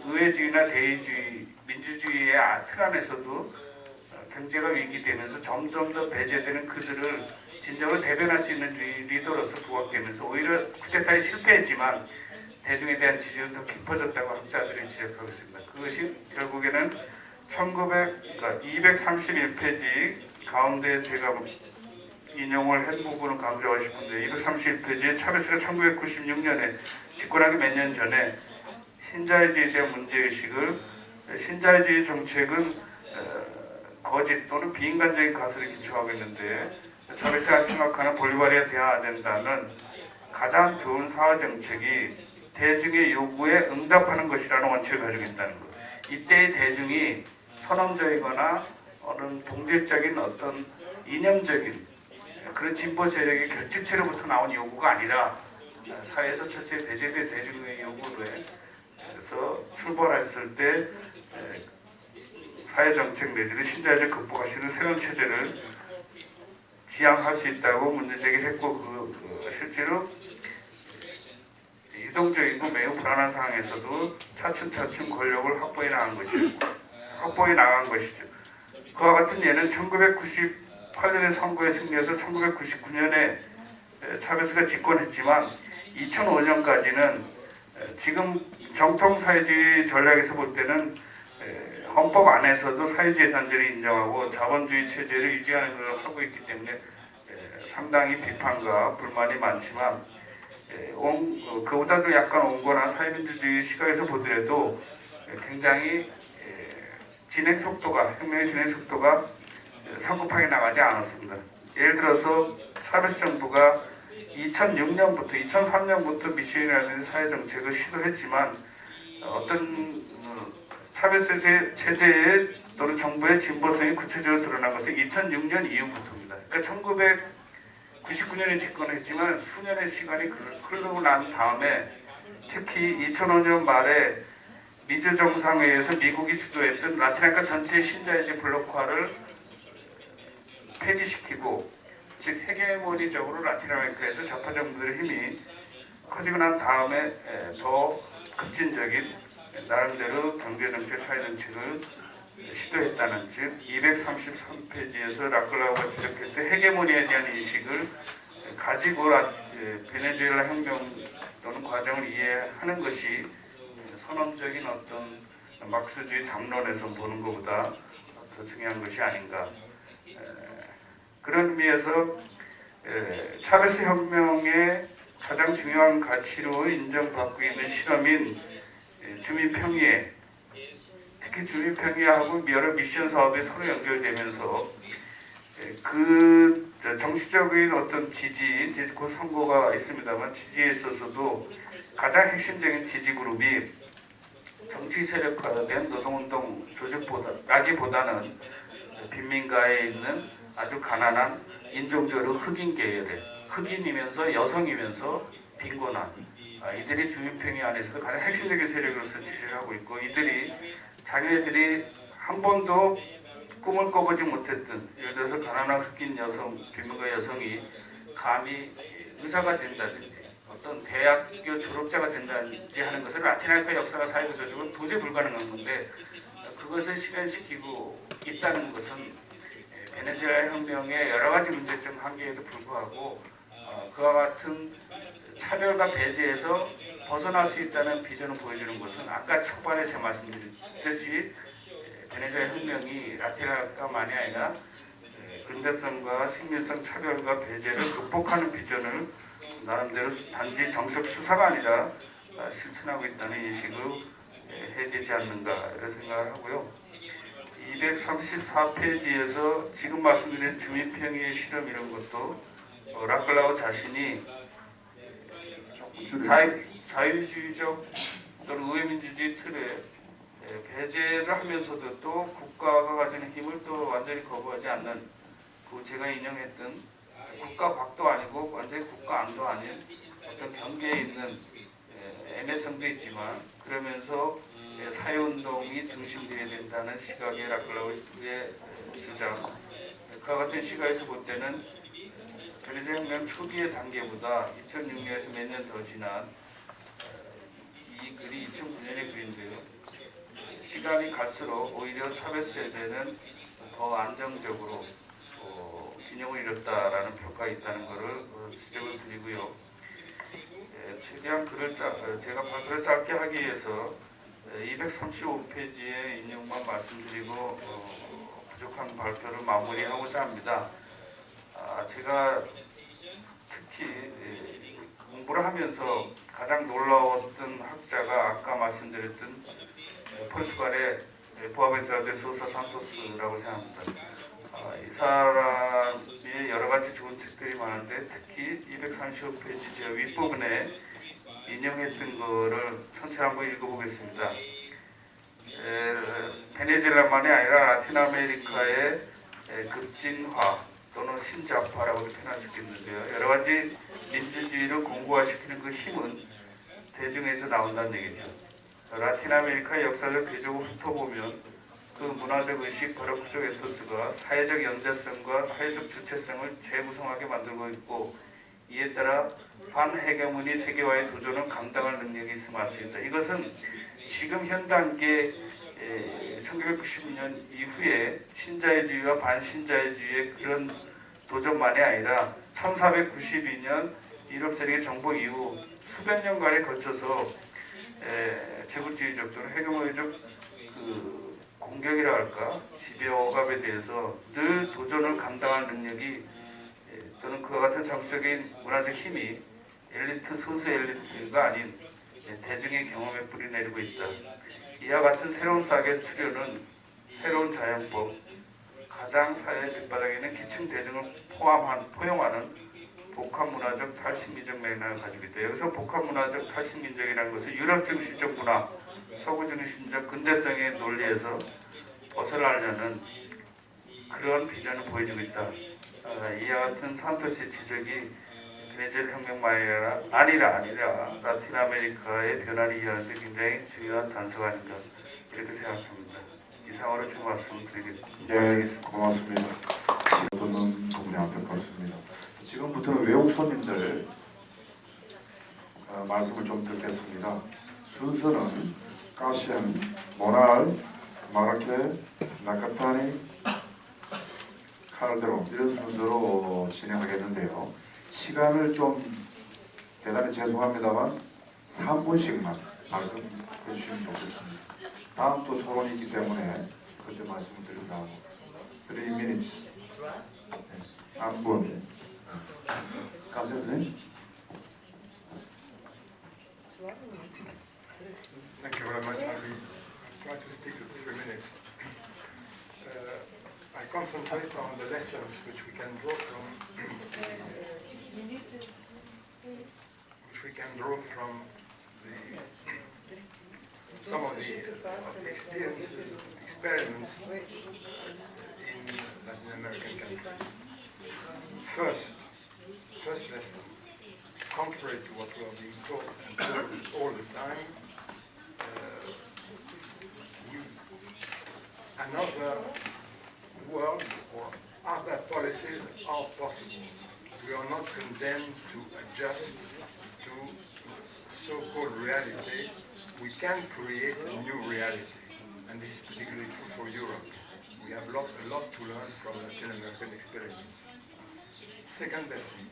그 의회주의나 대의주의, 민주주의의 틀 안에서도 경제가 위기되면서 점점 더 배제되는 그들을 진정으로 대변할 수 있는 리더로서 부각되면서 오히려 쿠데타에 실패했지만 대중에 대한 지지는 더 깊어졌다고 학자들이 지적하고 있습니다. 그것이 결국에는 231페이지 가운데 제가 인용을 한 부분을 강조하고 싶은데 231페이지에 차베스가 1996년에 집권하기 몇 년 전에 신자유주의에 대한 문제의식을 신자유주의 정책은 거짓 또는 비인간적인 가설에 기초하고 있는데 차베스가 생각하는 볼리바리아 대화 아젠다는 가장 좋은 사회 정책이 대중의 요구에 응답하는 것이라는 원칙을 가지고 있다는 것. 이때의 대중이 선언적이거나 어느 동질적인 어떤 이념적인 그런 진보 세력의 결집체로부터 나온 요구가 아니라 사회에서 철저히 배제된 대중의 요구를 해서 출발했을 때 사회정책 내지는 신자유를 극복할 수 있는 새로운 체제를 지향할 수 있다고 문제 제기를 했고 실제로 유동적이고 매우 불안한 상황에서도 차츰차츰 권력을 확보해 나간 것이죠. 그와 같은 예는 1998년의 선거에 승리해서 1999년에 차베스가 집권했지만 2005년까지는 지금 정통 사회주의 전략에서 볼 때는 헌법 안에서도 사회재산제를 인정하고 자본주의 체제를 유지하는 것을 하고 있기 때문에 상당히 비판과 불만이 많지만 그보다도 약간 온건한 사회민주주의 시각에서 보더라도 굉장히 혁명의 진행 속도가 성급하게 나가지 않았습니다. 예를 들어서 차베스 정부가 2003년부터 미션이라는 사회정책을 시도했지만 어떤 차베스 체제의 또는 정부의 진보성이 구체적으로 드러난 것은 2006년 이후부터입니다. 그러니까 1999년에 집권했지만 수년의 시간이 흐르고 난 다음에 특히 2005년 말에 미주 정상회의에서 미국이 주도했던 라틴아메리카 전체의 신자유주의 블록화를 폐기시키고 즉 헤게모니적으로 라틴아메리카에서 좌파 정부들의 힘이 커지고 난 다음에 더 급진적인 나름대로 경제정책, 사회정책을 시도했다는 즉 233페이지에서 라클라우가 지적했던 헤게모니에 대한 인식을 가지고 베네수엘라 혁명 또는 과정을 이해하는 것이 선언적인 어떤 막스주의 담론에서 보는 것보다 더 중요한 것이 아닌가. 그런 의미에서 차베스 혁명의 가장 중요한 가치로 인정받고 있는 실험인 주민평의회, 특히 주민평의회하고 여러 미션 사업이 서로 연결되면서 그 정치적인 어떤 지지, 곧 선거가 있습니다만 지지에 있어서도 가장 핵심적인 지지 그룹이 정치 세력화된 노동운동 조직보다는 빈민가에 있는 아주 가난한 인종적으로 흑인 계열의 흑인이면서 여성이면서 빈곤한 이들이 주민평의 안에서도 가장 핵심적인 세력으로서 지지를 하고 있고 이들이 자기네들이 한 번도 꿈을 꿔보지 못했던 예를 들어서 가난한 흑인 여성, 빈민가 여성이 감히 의사가 된다든지 어떤 대학교 졸업자가 된다든지 하는 것을 라틴아메리카 역사가 사회구조적으로 도저히 불가능한 건데 그것을 실현시키고 있다는 것은 베네수엘라 혁명의 여러 가지 문제점 한계에도 불구하고 그와 같은 차별과 배제에서 벗어날 수 있다는 비전을 보여주는 것은 아까 초반에 제가 말씀드렸듯이 베네수엘라 혁명이 라틴아메리카만이 아니라 근대성과 식민성 차별과 배제를 극복하는 비전을 나름대로 단지 정책 수사가 아니라 실천하고 있다는 인식을 해야 되지 않는가 이런 생각을 하고요. 234페이지에서 지금 말씀드린 주민평의의 실험 이런 것도 라클라우 자신이 자유주의적 또는 우회민주주의 틀에 배제를 하면서도 또 국가가 가지는 힘을 또 완전히 거부하지 않는 그 제가 인용했던 국가 밖도 아니고 완전히 국가 안도 아닌 어떤 경계에 있는 애매성도 있지만 그러면서 사회운동이 중심되어야 된다는 시각의 라클라우의 주장 그와 같은 시각에서 볼 때는 베네수엘라 혁명 초기의 단계보다 2006년에서 몇 년 더 지난 이 글이 2009년의 글인데요. 시간이 갈수록 오히려 차베스 제재는 더 안정적으로 균형을 이뤘다라는 평가가 있다는 것을 지적을 드리고요. 최대한 제가 발표를 짧게 하기 위해서 235페이지의 인용만 말씀드리고 부족한 발표를 마무리하고자 합니다. 제가 특히 공부를 하면서 가장 놀라웠던 학자가 아까 말씀드렸던 포르투갈의 보아벤투라 데 소사 산토스라고 생각합니다. 이 사람이 여러 가지 좋은 책들이 많은데 특히 235페이지 제가 윗부분에 인용했던 거를 전체를 한번 읽어보겠습니다. 베네수엘라만이 아니라 라틴아메리카의 급진화 또는 신자파라고도 표현할 수 있겠는데요. 여러 가지 민주주의를 공고화시키는 그 힘은 대중에서 나온다는 얘기죠. 라틴아메리카의 역사를 비적으로 훑어보면 그 문화적 의식, 버럭적 에토스가 사회적 연대성과 사회적 주체성을 재구성하게 만들고 있고 이에 따라 반헤게모니 세계화의 도전은 감당할 능력이 있음을 알 수 있다. 이것은 지금 현 단계 1990년 이후에 신자유주의와 반신자유주의의 그런 도전만이 아니라 1492년 유럽 세력의 정복 이후 수백 년간에 거쳐서 제국주의적 또는 헤게모니적 그 공격이라 할까 지배 억압에 대해서 늘 도전을 감당할 능력이 또는 그와 같은 장수적인 문화적 힘이 엘리트 소수 엘리트가 아닌 대중의 경험에 뿌리내리고 있다. 이와 같은 새로운 사학의 출현은 새로운 자연법, 가장 사회의 밑바닥에 있는 기층 대중을 포용하는 복합문화적 탈신민족 맥락을 가지고 있다. 여기서 복합문화적 탈신민족이라는 것은 유럽 중심적 문화, 서구 중심적 근대성의 논리에서 벗어나려는 그런 비전을 보여주고 있다. 이와 같은 산토시 지적이 베네수엘라 혁명만이 아니라 라틴 아메리카의 변화를 이해하는 데 굉장히 중요한 단서가 아닌가 이렇게 생각합니다. 이상으로 좀 말씀을 드리겠습니다. 네, 고맙습니다. 지금 동네 앞에 갔습니다. 지금부터는 외국 손님들 말씀을 좀 듣겠습니다. 순서는 까시엠, 모날, 마라케, 나카타니, 칼데로 이런 순서로 진행하겠는데요. 시간을 좀 대단히 죄송합니다만 3분씩만 말씀해 주시면 좋겠습니다. 다음 또 토론이 있기 때문에 그때 말씀을 드린다고 3 minutes 3분 가세요. Thank you very much. I will try to stick to 3 minutes. I concentrate on the lessons which we can draw from some of the experiments in Latin American countries. First lesson, contrary to what we are being taught and told all the time, another world or other policies are possible. We are not condemned to adjust to so-called reality. We can create a new reality, and this is particularly true for Europe. We have a lot to learn from Latin American experience. Second lesson,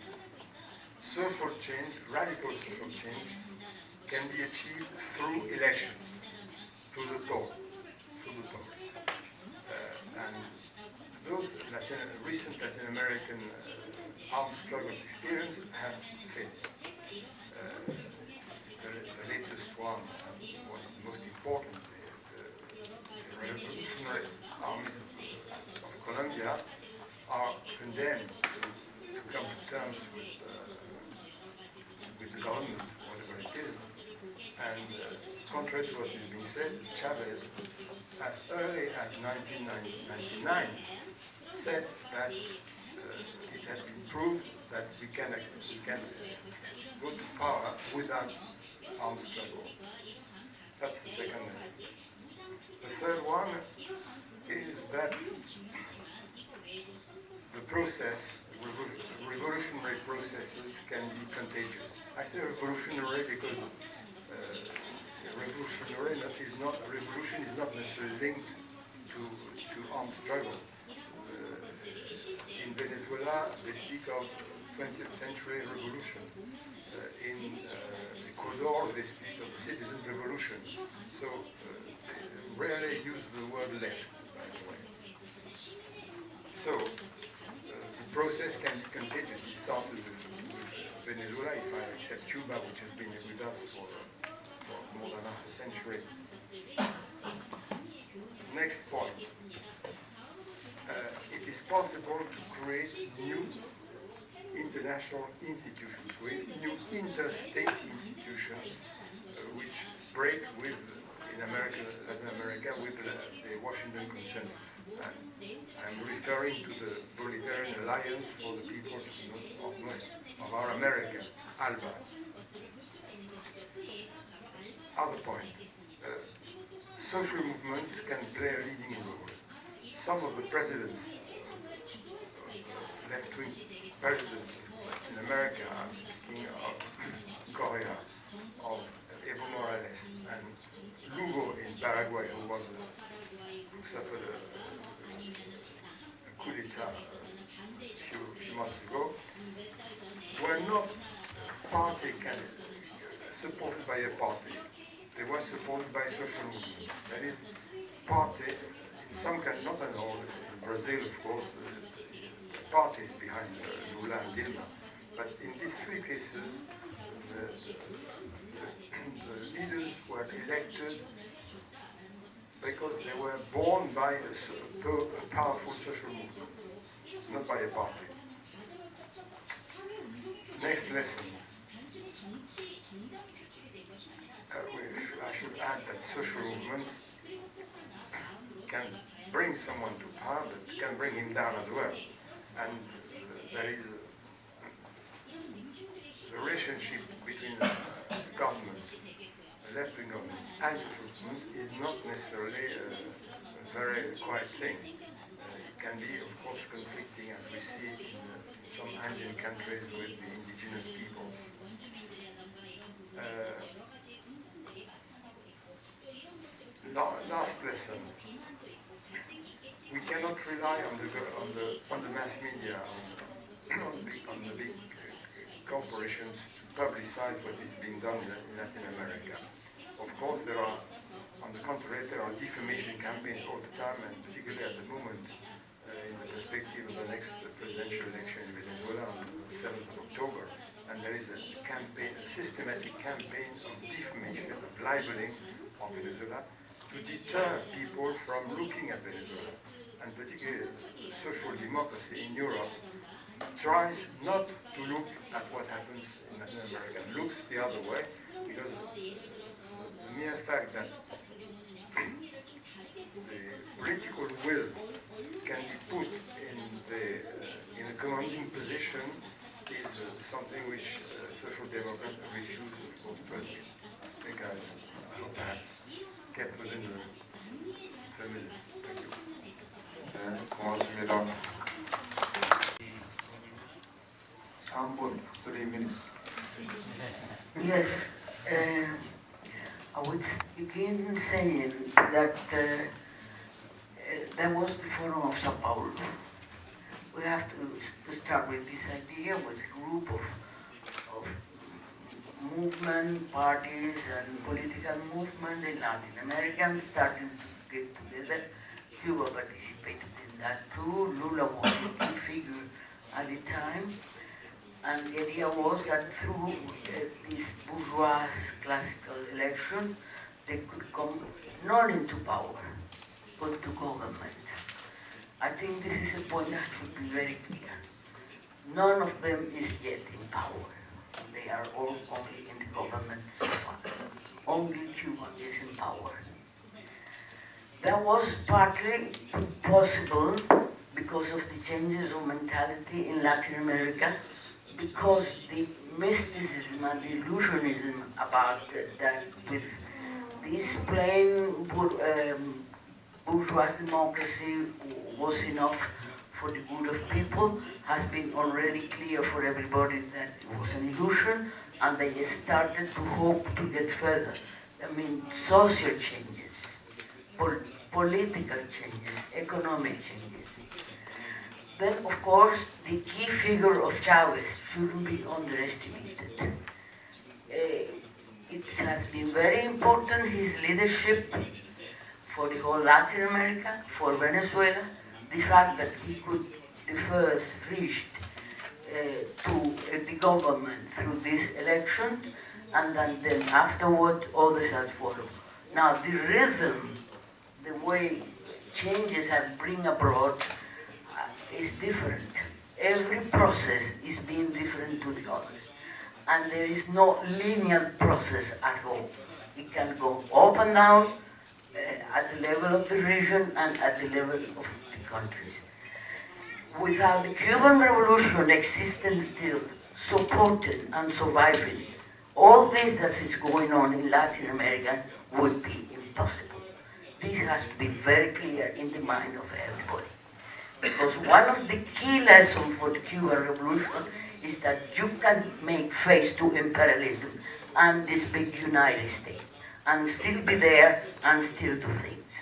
social change, radical social change, can be achieved through elections, through the poll. And those recent Latin American armed struggle experience have failed. The latest one was the most important. The revolutionary armies of Colombia are condemned to come to terms with the government, whatever it is. And contrary to what is being said, Chavez, as early as 1999, said that it has been proved that we can go to power without armed struggle. That's the second lesson. The third one is that the process, revolutionary processes can be contagious. I say revolutionary because revolution is not necessarily linked to armed struggle. In Venezuela, they speak of 20th century revolution. In Ecuador, they speak of the citizen revolution. So they rarely use the word left, by the way. So the process can be contagious. It started with Venezuela, if I accept Cuba, which has been with us for more than half a century. Next point. It is possible to create new international institutions, new interstate institutions, which break with, in Latin America, with the Washington Consensus. I'm referring to the Bolivarian Alliance for the Peoples of our America, ALBA. Other point, social movements can play a leading role. Some of the presidents left-wing presidents in America, I'm thinking of Correa, of Evo Morales, and Lugo in Paraguay, who suffered a coup d'etat a few months ago, were not party candidates supported by a party. They were supported by social movements. That is, party, in some countries, not in all, in Brazil, of course, the parties behind Lula and Dilma. But in these three cases, the leaders were elected because they were born by a powerful social movement, not by a party. Next lesson. I should add that social movements can bring someone to power, but can bring him down as well. And there is the relationship between governments, the left-wing government, and social movements is not necessarily a very quiet thing. It can be, of course, conflicting, as we see in some Andean countries with the indigenous peoples. Last lesson. We cannot rely on the mass media, on the big corporations to publicize what is being done in Latin America. Of course, on the contrary, there are defamation campaigns all the time, and particularly at the moment, in the perspective of the next presidential election in Venezuela on the 7th of October. And there is a systematic campaign of defamation, of libeling of Venezuela to deter people from looking at Venezuela. And particularly social democracy in Europe tries not to look at what happens in Latin America, looks the other way, because the mere fact that the political will can be put in a commanding position is something which social democrats refuse, of course, to admit. I think I hope I have kept within the 10 minutes. Thank you. 네, 고맙습니다. 3분, 3 minutes. Yes, I would begin saying that there was the Forum of Sao Paulo. We have to start with this idea with a group of movement, parties and political movement in Latin America starting to get together. Cuba participated in that too. Lula was a key figure at the time. And the idea was that through this bourgeois classical election, they could come not into power, but to government. I think this is a point that should be very clear. None of them is yet in power. They are all only in the government so far. Only Cuba is in power. That was partly possible because of the changes of mentality in Latin America, because the mysticism and the illusionism about that with this plain bourgeois democracy was enough for the good of people has been already clear for everybody that it was an illusion, and they started to hope to get further. I mean, social changes, political changes, economic changes. Then, of course, the key figure of Chavez shouldn't be underestimated. It has been very important, his leadership for the whole Latin America, for Venezuela, the fact that he could the first reached to the government through this election, and then afterward others have followed. Now the rhythm, the way changes have bring abroad is different. Every process is being different to the others. And there is no linear process at all. It can go up and down at the level of the region and at the level of the countries. Without the Cuban Revolution existing still, supported and surviving, all this that is going on in Latin America would be impossible. This has to be very clear in the mind of everybody. Because one of the key lessons for the Cuban Revolution is that you can make face to imperialism and this big United States and still be there and still do things.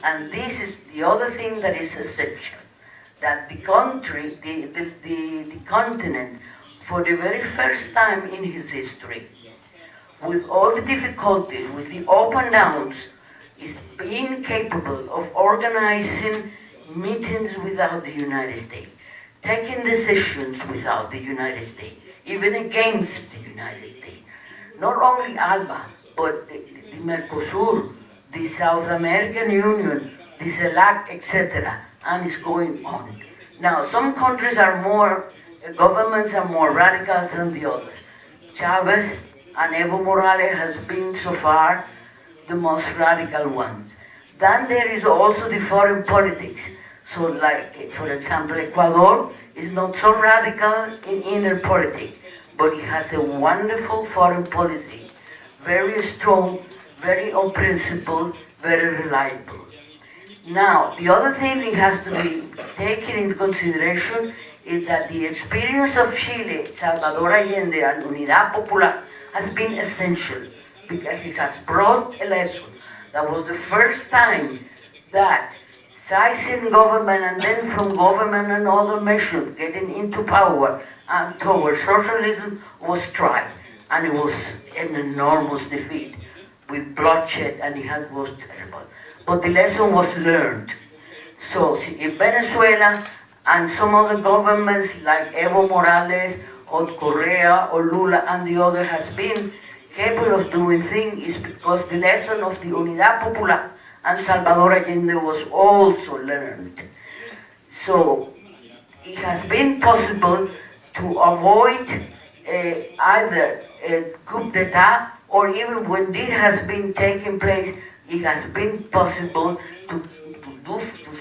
And this is the other thing that is essential, that the country, the continent, for the very first time in his history, with all the difficulties, with the up and downs, is incapable of organizing meetings without the United States, taking decisions without the United States, even against the United States. Not only ALBA, but the Mercosur, the South American Union, the CELAC, etc., and it's going on. Now, some countries are more, governments are more radical than the others. Chavez and Evo Morales has been so far the most radical ones. Then there is also the foreign politics. So like, for example, Ecuador is not so radical in inner politics, but it has a wonderful foreign policy, very strong, very on principle, very reliable. Now, the other thing it has to be taken into consideration is that the experience of Chile, Salvador Allende, and Unidad Popular has been essential because it has brought a lesson. That was the first time that seizing government and then from government and other measures getting into power and towards socialism was tried. And it was an enormous defeat with bloodshed, and it was terrible. But the lesson was learned. So in Venezuela and some other governments like Evo Morales or Correa or Lula and the other has been capable of doing things is because the lesson of the Unidad Popular and Salvador Allende was also learned. So it has been possible to avoid either a coup d'etat, or even when this has been taking place, it has been possible to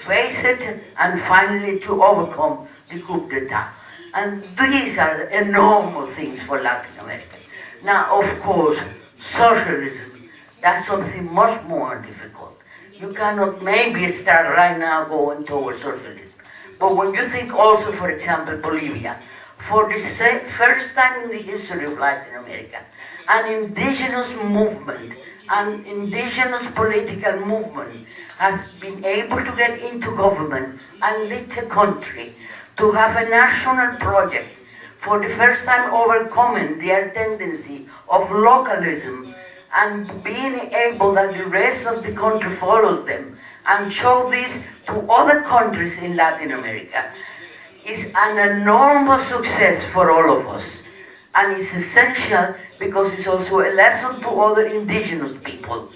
face it and finally to overcome the coup d'etat. And these are enormous things for Latin America. Now, of course, socialism, that's something much more difficult. You cannot maybe start right now going towards socialism. But when you think also, for example, Bolivia, for the first time in the history of Latin America, an indigenous movement, an indigenous political movement has been able to get into government and lead the country to have a national project, for the first time overcoming their tendency of localism and being able that the rest of the country follows them and show this to other countries in Latin America is an enormous success for all of us. And it's essential because it's also a lesson to other indigenous people.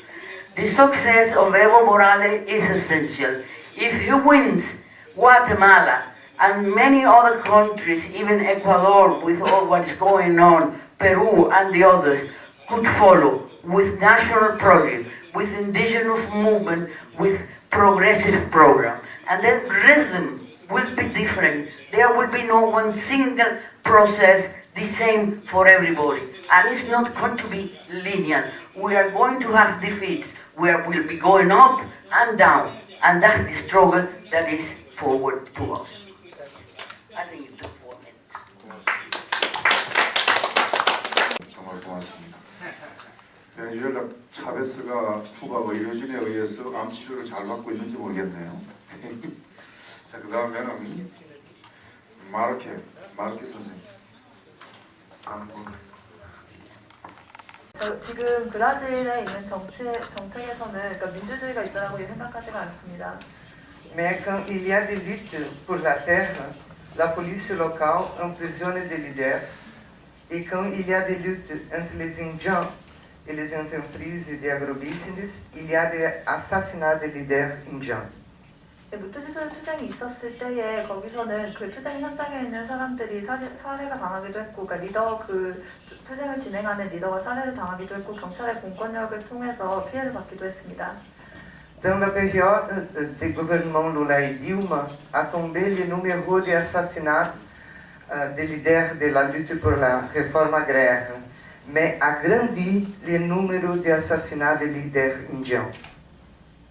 The success of Evo Morales is essential. If he wins, Guatemala and many other countries, even Ecuador with all what is going on, Peru and the others, could follow with national project, with indigenous movement, with progressive program. And then rhythm will be different. There will be no one single process the same for everybody. And it's not going to be linear. We are going to have defeats where we'll be going up and down. And that's the struggle that is forward to us. I think it took 4 minutes. 정말 고맙습니다. 베네수엘라 차베스가 국가 의료진에 의해서 암 치료를 잘 받고 있는지 모르겠네요. 자, 그 다음에는 마르케 선생님. 지금 브라질에 있는 정책에서는 그러니까 민주주의가 있다고 생각하지가 않습니다. Mais quand il y a des luttes pour la terre, la police locale emprisonne des leaders. Et quand il y a des luttes entre les Indiens et les entreprises de agrobusiness, il y a des assassinats de leaders indiens. 무투지소의 투쟁이 있었을 때에 거기서는 그 투쟁 현장에 있는 사람들이 살해가 당하기도 했고, 그러니까 투쟁을 진행하는 리더가 살해를 당하기도 했고, 경찰의 공권력을 통해서 피해를 받기도 했습니다. Dans la période des gouvernements Lula et Dilma, a tombé le numéro de assassinats des leaders de la lutte pour la réforme agraire, mais a grandi le numéro de assassinats des leaders indiens.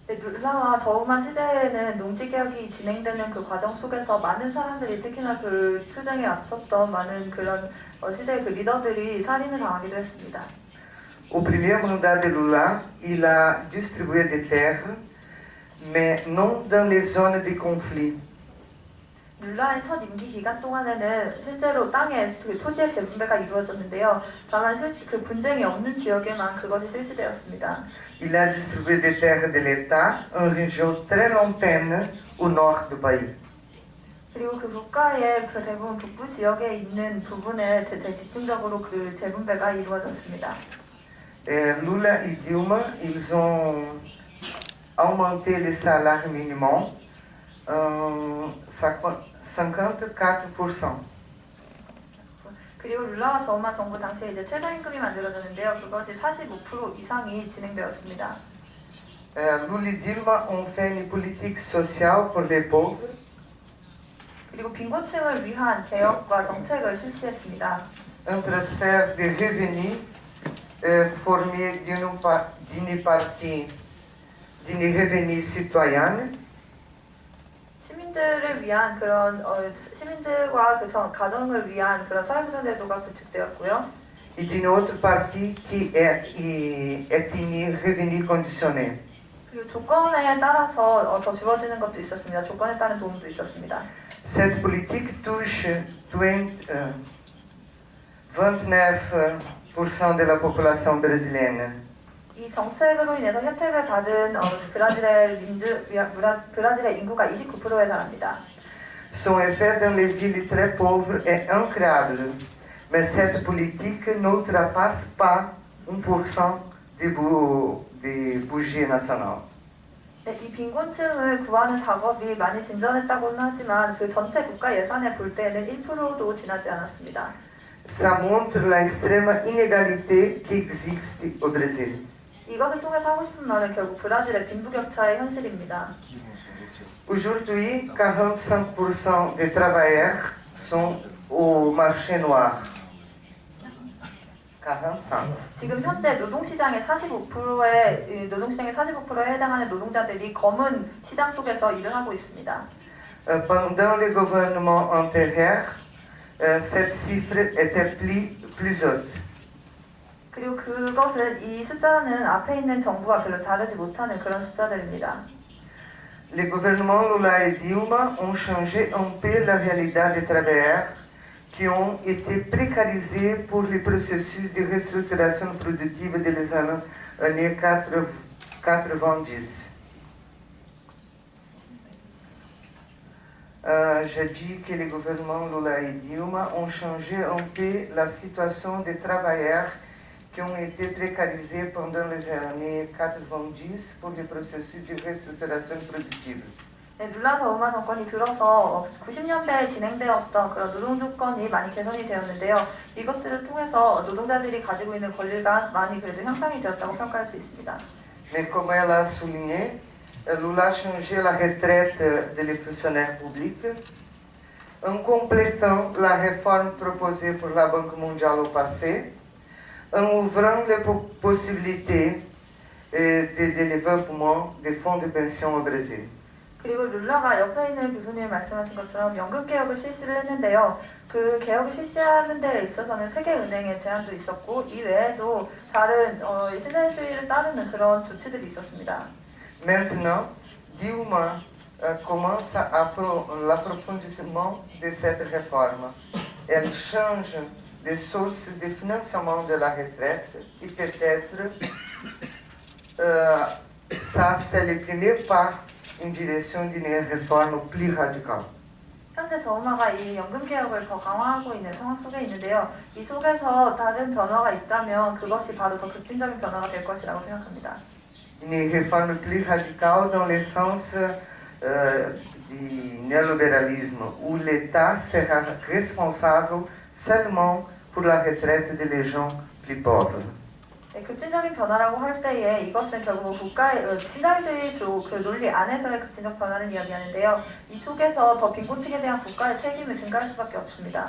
네, 룰라와 저우마 시대에는 농지개혁이 진행되는 그 과정 속에서 많은 사람들이 특히나 그 투쟁에 앞섰던 많은 그런 시대의 그 리더들이 살인을 당하기도 했습니다. Au primeiro mandat de Lula, il a distribué des terres, mais non dans les zones de conflit. 룰라의 첫 임기 기간 동안에는 실제로 땅에 그 토지의 재분배가 이루어졌는데요. 다만 그 분쟁이 없는 지역에만 그것이 실시되었습니다. Il a distribué des terres de l'État en région très lointaine au nord du pays. 그리고 그 국가의 그 대부분 북부 지역에 있는 부분에 집중적으로 그 재분배가 이루어졌습니다. Lula et Dilma, ils ont augmenté le salaire minimum en 54%. 그리고 룰라와 저우마 정부 당시에 이제 최저임금이 만들어졌는데요. 그것이 45% 이상이 진행되었습니다. Lula et Dilma ont fait une politique sociale pour les pauvres. 그리고 빈곤층을 위한 개혁과 정책을 실시했습니다. Un transfert de revenus formé d'une partie d'une revenu citoyenne. 시민들을 위한 그런 시민들과 그 가정을 위한 그런 사회보장제도가 구축되었고요. Et d'une autre partie qui est une revenu conditionné. 그리고 조건에 따라서 더 주어지는 것도 있었습니다. 조건에 따른 도움도 있었습니다. Cette politique touche 29% de la population brésilienne. 이 정책으로 인해서 혜택을 받은 브라질의 인구가 29%에 달합니다. Son effet dans les villes très pauvres est incroyable, mais cette politique n'outrepasse pas 1% des budget national. 네, 이 빈곤층을 구하는 작업이 많이 진전했다고는 하지만 그 전체 국가 예산에 볼 때는 1%도 지나지 않았습니다. Ça montre la extrême inégalité qui existe au Brésil. 이것을 통해서 하고 싶은 말은 결국 브라질의 빈부격차의 현실입니다. Aujourd'hui, 45% des travailleurs sont au marché noir. 45. 지금 현재 노동시장의 45%에 해당하는 노동자들이 검은 시장 속에서 일을 하고 있습니다. Pendant le gouvernement antérieur, cette chiffre était plus haute. 그리고 그것은 이 숫자는 앞에 있는 정부와 별로 다르지 못하는 그런 숫자들입니다. Les gouvernements Lula et Dilma ont changé un peu la réalité des travailleurs qui ont été précarisés pour les processus de restructuration productive des années 90. Je dis que les gouvernements Lula et Dilma ont changé un peu la situation des travailleurs qui ont été précarisés pendant les années 90 pour les processus de restructuration productive. 네, 룰라 저우마 정권이 들어서 90년대에 진행되었던 그런 노동 조건이 많이 개선이 되었는데요. 이것들을 통해서 노동자들이 가지고 있는 권리가 많이 그래도 향상이 되었다고 평가할 수 있습니다. Mais comme elle a souligné, Lula a changé la retraite des fonctionnaires publics en complétant la réforme proposée pour la Banque mondiale au passé, en ouvrant les possibilités de développement des fonds de pension au Brésil. 그리고 룰라가 옆에 있는 교수님이 말씀하신 것처럼 연금 개혁을 실시를 했는데요. 그 개혁을 실시하는 데 있어서는 세계은행의 제안도 있었고 이 외에도 다른 신자유주의를 따르는 그런 조치들이 있었습니다. Maintenant, Dilma commence l'approfondissement de cette réforme. Elle change les sources de financement de la retraite et peut-être ça c'est le premier pas en direction d'une réforme plus radicale. 현재 저우마가 이 연금 개혁을 더 강화하고 있는 상황 속에 있는데요. 이 속에서 다른 변화가 있다면 그것이 바로 더 급진적인 변화가 될 것이라고 생각합니다. Une réforme plus radicale dans le sens du néolibéralisme, où l'État sera responsable seulement pour la retraite des gens plus pauvres. 네, 급진적인 변화라고 할 때에 이것은 결국 국가의 신자유주의 그 논리 안에서의 급진적 변화를 이야기하는데요. 이 속에서 더 빈곤층에 대한 국가의 책임을 증가할 수밖에 없습니다.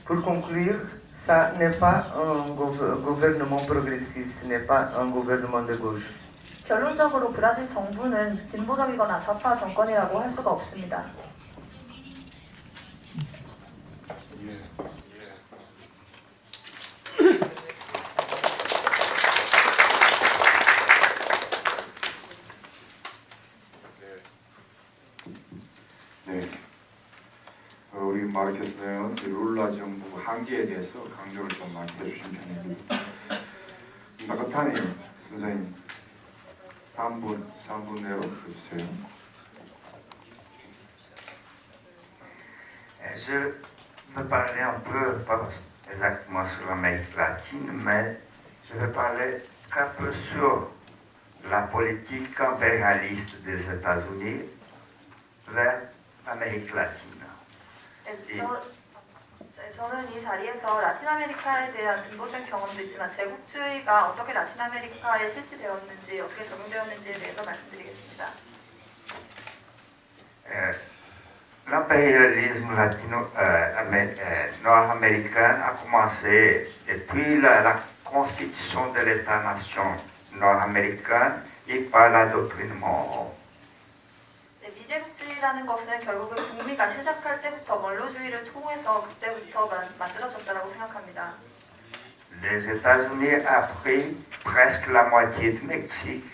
Pour conclure, ça n'est pas un gouvernement progressiste, ce n'est pas un gouvernement de gauche. 결론적으로 브라질 정부는 진보적이거나 좌파 정권이라고 할 수가 없습니다. 네. 우리 마르케스는 룰라 정부 한계에 대해서 강조를 좀 많이 해주신 편입니다. 나카타니 선생님 3분 내로 해주세요. Je veux parler un peu, pas exactement sur l'Amérique latine, mais je veux parler un peu sur la politique impérialiste des États-Unis vers l'Amérique latine. 저는 이 자리에서 라틴 아메리카에 대한 진보적인 경험도 있지만 제국주의가 어떻게 라틴 아메리카에 실시되었는지 어떻게 적용되었는지에 대해서 말씀드리겠습니다. L'impérialisme nord-américain a commencé depuis la constitution de l'État-nation nord-américain et par la doctrine Monroe. 미제국주의라는 것은 결국은 북미가 시작할 때부터 원로주의를 통해서 그때부터 만들어졌다고 생각합니다. Les États-Unis a pris presque la moitié du Mexique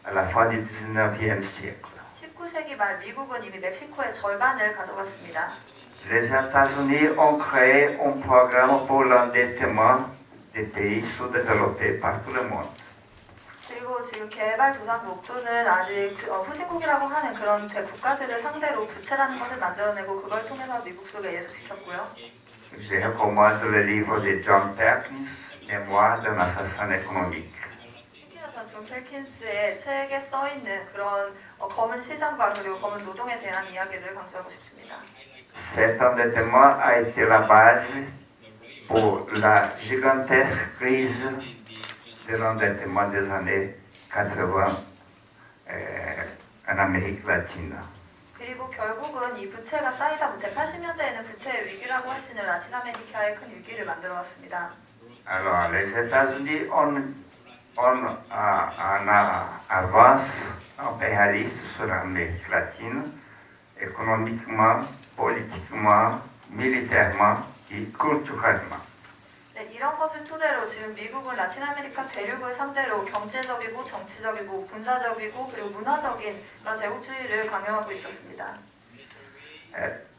à la fin du 19e siècle. 19세기 말 미국은 이미 멕시코의 절반을 가져갔습니다. Les États-Unis ont créé un programme pour l'endettement des pays sous-développés par tout le monde. 그리고 지금 개발도상국도는 아직 후진국이라고 하는 그런 제 국가들을 상대로 부채라는 것을 만들어내고 그걸 통해서 미국 속에 예속시켰고요. Je recommande le livre de John Perkins, Mémoire d'un assassin économique. 특히나 존 펠킨스의 책에 써 있는 그런 검은 시장과 그리고 검은 노동에 대한 이야기를 강조하고 싶습니다. Cet endettement a été la base pour la gigantesque crise de l'endettement des années 80 en Amérique latine. 그리고 결국은 이 부채가 쌓이다 못해 80년대에는 부채의 위기라고 할 수 있는 라틴 아메리카의 큰 위기를 만들어 왔습니다. Alors, les États-Unis ont un avance impérialiste sur l'Amérique latine, économiquement, politiquement, militairement et culturellement. 네, 이런 것을 토대로 지금 미국은 라틴 아메리카 대륙을 상대로 경제적이고 정치적이고 군사적이고 그리고 문화적인 그런 제국주의를 강요하고 있었습니다.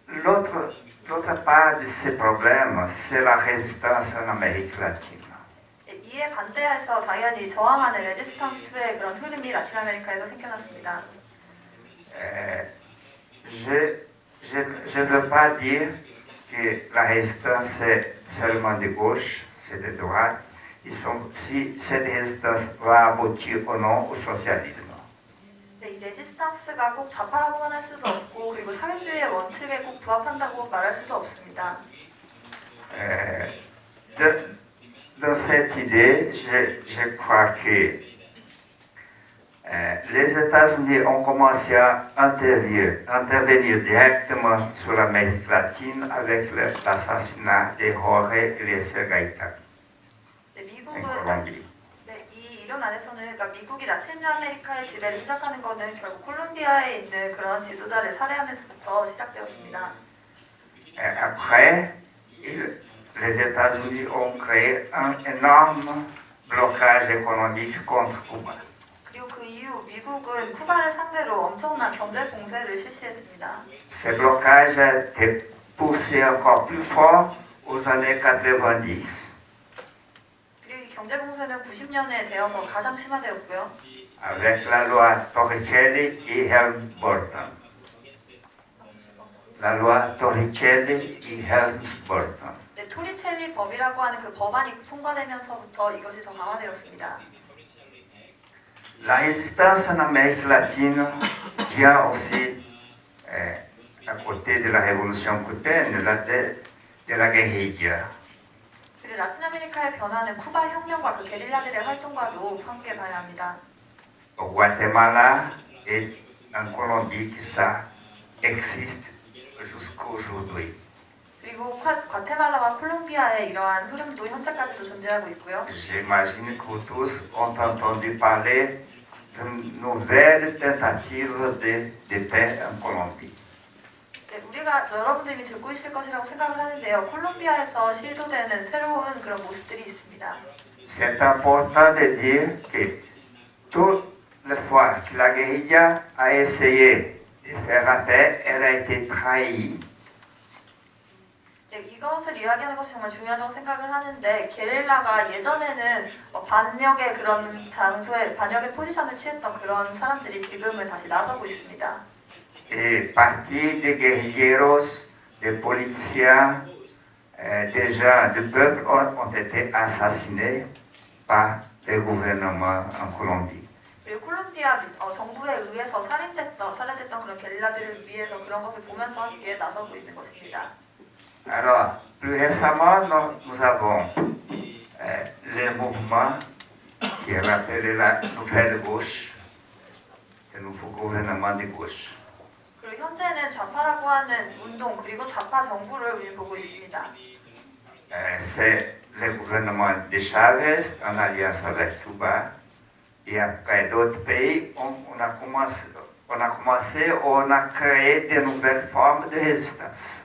L'autre part de ces problèmes, c'est la résistance en Amérique latine. 네, 이에 반대해서 당연히 저항하는 레지스탕스의 그런 흐름이 라틴 아메리카에서 생겨났습니다. Je ne veux pas dire que la résistance c'est seulement de gauche, c'est de droite. Si cette résistance va aboutir ou non au socialisme. 네, 이 레지스탕스가 꼭 좌파라고만 할 수도 없고 그리고 사회주의의 원칙에 꼭 부합한다고 말할 수도 없습니다. Dans cette idée, je crois que les États-Unis ont commencé à intervenir directement sur l'Amérique latine avec l'assassinat de Jorge Eliezer Gaitán en Colombie. 네, 이 이론 안에서는 그러니까 미국이 라틴 아메리카의 지배를 시작하는 것은 결국 콜롬비아에 있는 그런 지도자를 살해하면서부터 시작되었습니다. Après, les États-Unis ont créé un énorme blocage économique contre Cuba. 그리고 그 이후 미국은 쿠바를 상대로 엄청난 경제 봉쇄를 실시했습니다. Ce blocage a été poussé encore plus fort aux années 90. 그리고 이 경제 봉쇄는 90년에 되어서 가장 심화되었고요. Avec la loi Torricelli et Helms-Burton. La loi Torricelli et Helms-Burton. 네, 토리첼리 법이라고 하는 그 법안이 통과되면서부터 이것이 더 강화되었습니다. La résistance en Amérique latine vient aussi à côté de la révolution cubaine, de la guérilla. 그리고 라틴 아메리카의 변화는 쿠바 혁명과 그 게릴라들의 활동과도 함께 봐야 합니다. Au Guatemala et en Colombie, ça existe jusqu'aujourd'hui. 그리고 과테말라와 콜롬비아의 이러한 흐름도 현재까지도 존재하고 있고요. J'imagine que vous tous ont entendu parler d'une nouvelle tentative de paix en Colombie. 네, 우리가 여러분들이 이미 듣고 있을 것이라고 생각을 하는데요. 콜롬비아에서 시도되는 새로운 그런 모습들이 있습니다. C'est important de dire que toutes les fois que la guérilla a essayé de faire la paix, elle a été trahie. 네, 이것을 이야기하는 것이 정말 중요하다고 생각을 하는데 게릴라가 예전에는 반역의 그런 장소에 반역의 포지션을 취했던 그런 사람들이 지금은 다시 나서고 있습니다. Et partie des guerrilleros, des politiciens, des gens du peuple ont été assassinés par le gouvernement en Colombie. 그리고 콜롬비아 정부에 의해서 살해됐던 그런 게릴라들을 위해서 그런 것을 보면서 함께 나서고 있는 것입니다. Alors, plus récemment, nous avons les mouvements qui est appelé la nouvelle gauche, le nouveau gouvernement de gauche. 그리고 현재는 좌파라고 하는 운동 그리고 좌파 정부를 우리 보고 있습니다. C'est le gouvernement de Chavez en alliance avec Cuba. Et après d'autres pays, on a créé de nouvelles formes de résistance.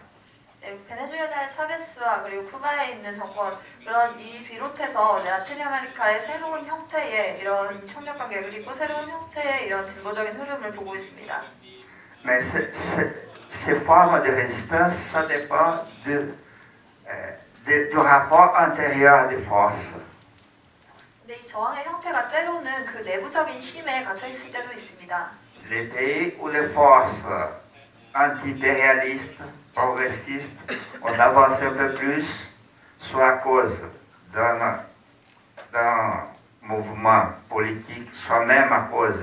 네, 베네수엘라의 차베스와 그리고 쿠바에 있는 정권 그런 이 비롯해서 라틴 아메리카의 새로운 형태의 이런 협력관계 그리고 새로운 형태의 이런 진보적인 흐름을 보고 있습니다. Mais ces formes de résistance, ça dépend du rapport intérieur de force. 근데 이 저항의 형태가 때로는 그 내부적인 힘에 갇혀 있을 때도 있습니다. Les pays où les forces anti-impérialistes, progressistes ont avancé un peu plus, soit à cause d'un mouvement politique, soit même à cause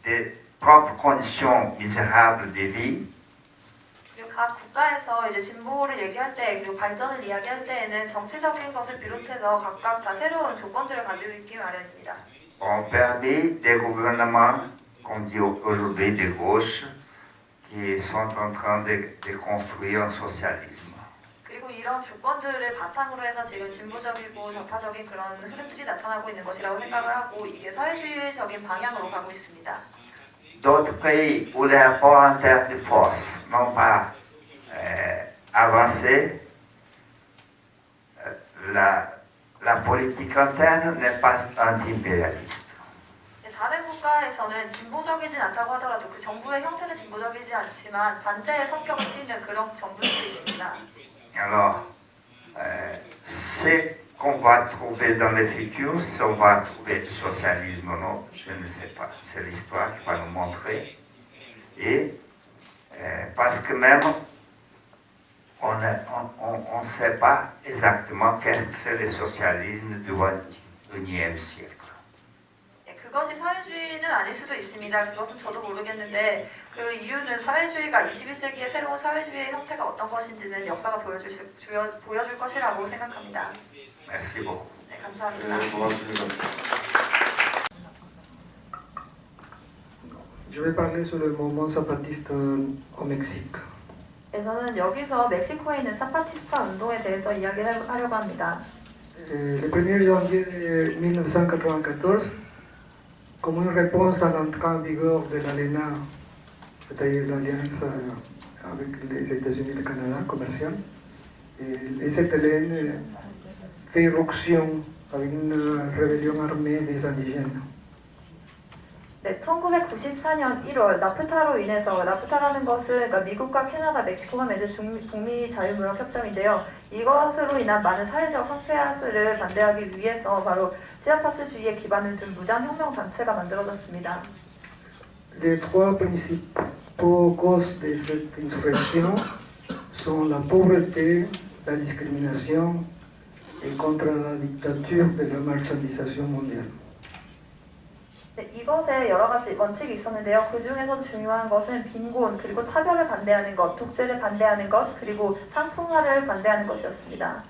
des propres conditions misérables de vie. 그리고 각 국가에서 이제 진보를 얘기할 때 그리고 발전을 이야기할 때에는 정치적인 것을 비롯해서 각각 다 새로운 조건들을 가지고 있기 마련입니다. Ont permis des gouvernements, qu'on dit aujourd'hui de gauche, qui sont en train de construire un socialisme. 그리고 이런 조건들을 바탕으로 해서 지금 진보적이고 좌파적인 그런 흐름들이 나타나고 있는 것이라고 생각을 하고 이게 사회주의적인 방향으로 가고 있습니다. D'autres pays où les rapports internes de force n'ont pas avancé, la politique interne n'est pas anti-impérialiste. 다른 국가에서는 진보적이진 않다고 하더라도 그 정부의 형태는 진보적이지 않지만 반대의 성격을 띠는 그런 정부들이 있습니다. Alors, c'est qu'on va trouver dans le futur, si on va trouver du socialisme ou non, je ne sais pas. C'est l'histoire qui va nous montrer. Et parce que même, on ne sait pas exactement qu'est-ce que c'est le socialisme du XXIe siècle. 그것이 사회주의는 아닐 수도 있습니다. 그것은 저도 모르겠는데 그 이유는 사회주의가 21세기의 새로운 사회주의의 형태가 어떤 것인지는 역사가 보여줄 것이라고 생각합니다. Merci beaucoup. 네, 감사합니다. 고맙습니다. Je vais parler sur le mouvement zapatiste au Mexique. 네, 저는 여기서 멕시코에 있는 사파티스타 운동에 대해서 이야기를 하려고 합니다. Le 1er janvier 1994, comme une réponse à l'entrée en vigueur de l'ALENA, c'est-à-dire l'alliance avec les États-Unis et le Canada commercial, et les ZLN fait irruption avec une rébellion armée des indigènes. 네, 1994년 1월 나프타로 인해서 나프타라는 것은 그러니까 미국과 캐나다, 멕시코가 맺은 북미 자유무역 협정인데요. 이것으로 인한 많은 사회적 황폐화를 반대하기 위해서 바로 치아파스주의에 기반을 둔 무장혁명 단체가 만들어졌습니다. Les trois principaux causes de cette insurrection sont la pauvreté, la discrimination et contre la dictature de la marchandisation mondiale. 네, 이것에 여러 가지 원칙이 있었는데요. 그 중에서도 중요한 것은 빈곤, 그리고 차별을 반대하는 것, 독재를 반대하는 것, 그리고 상품화를 반대하는 것이었습니다.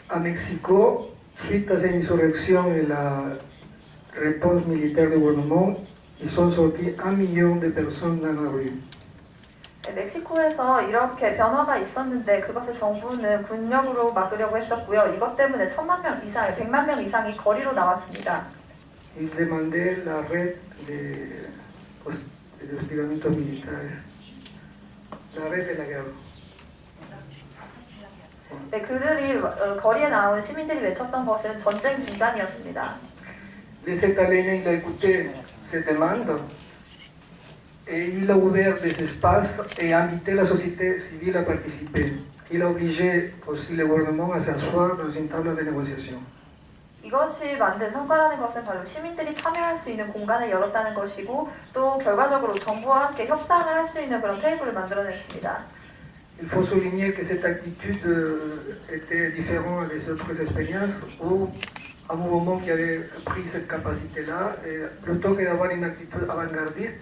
À Mexico, suite à cette insurrection et la réponse militaire du gouvernement, ils sont sortis 1 million de personnes dans la rue. 네, 멕시코에서 이렇게 변화가 있었는데 그것을 정부는 군력으로 막으려고 했었고요. 이것 때문에 1,000만 명 이상, 100만 명 이상이 거리로 나왔습니다. y demandé la red de hostigamientos militares, la red de la guerra. 네, 그들이 거리에 나온 시민들이 외쳤던 것은 전쟁 중단이었습니다. Les États-Unis, il a écouté ces demandes et il a ouvert des espaces et invité la société civile à participer. Il a obligé aussi le gouvernement à s'asseoir dans une table de négociation. 이것이 만든 성과라는 것은 바로 시민들이 참여할 수 있는 공간을 열었다는 것이고 또 결과적으로 정부와 함께 협상을 할 수 있는 그런 테이블을 만들어냈습니다. Il faut souligner que cette attitude était différente des autres expériences où un mouvement qui avait pris cette capacité-là, et plutôt que d'avoir une attitude avant-gardiste,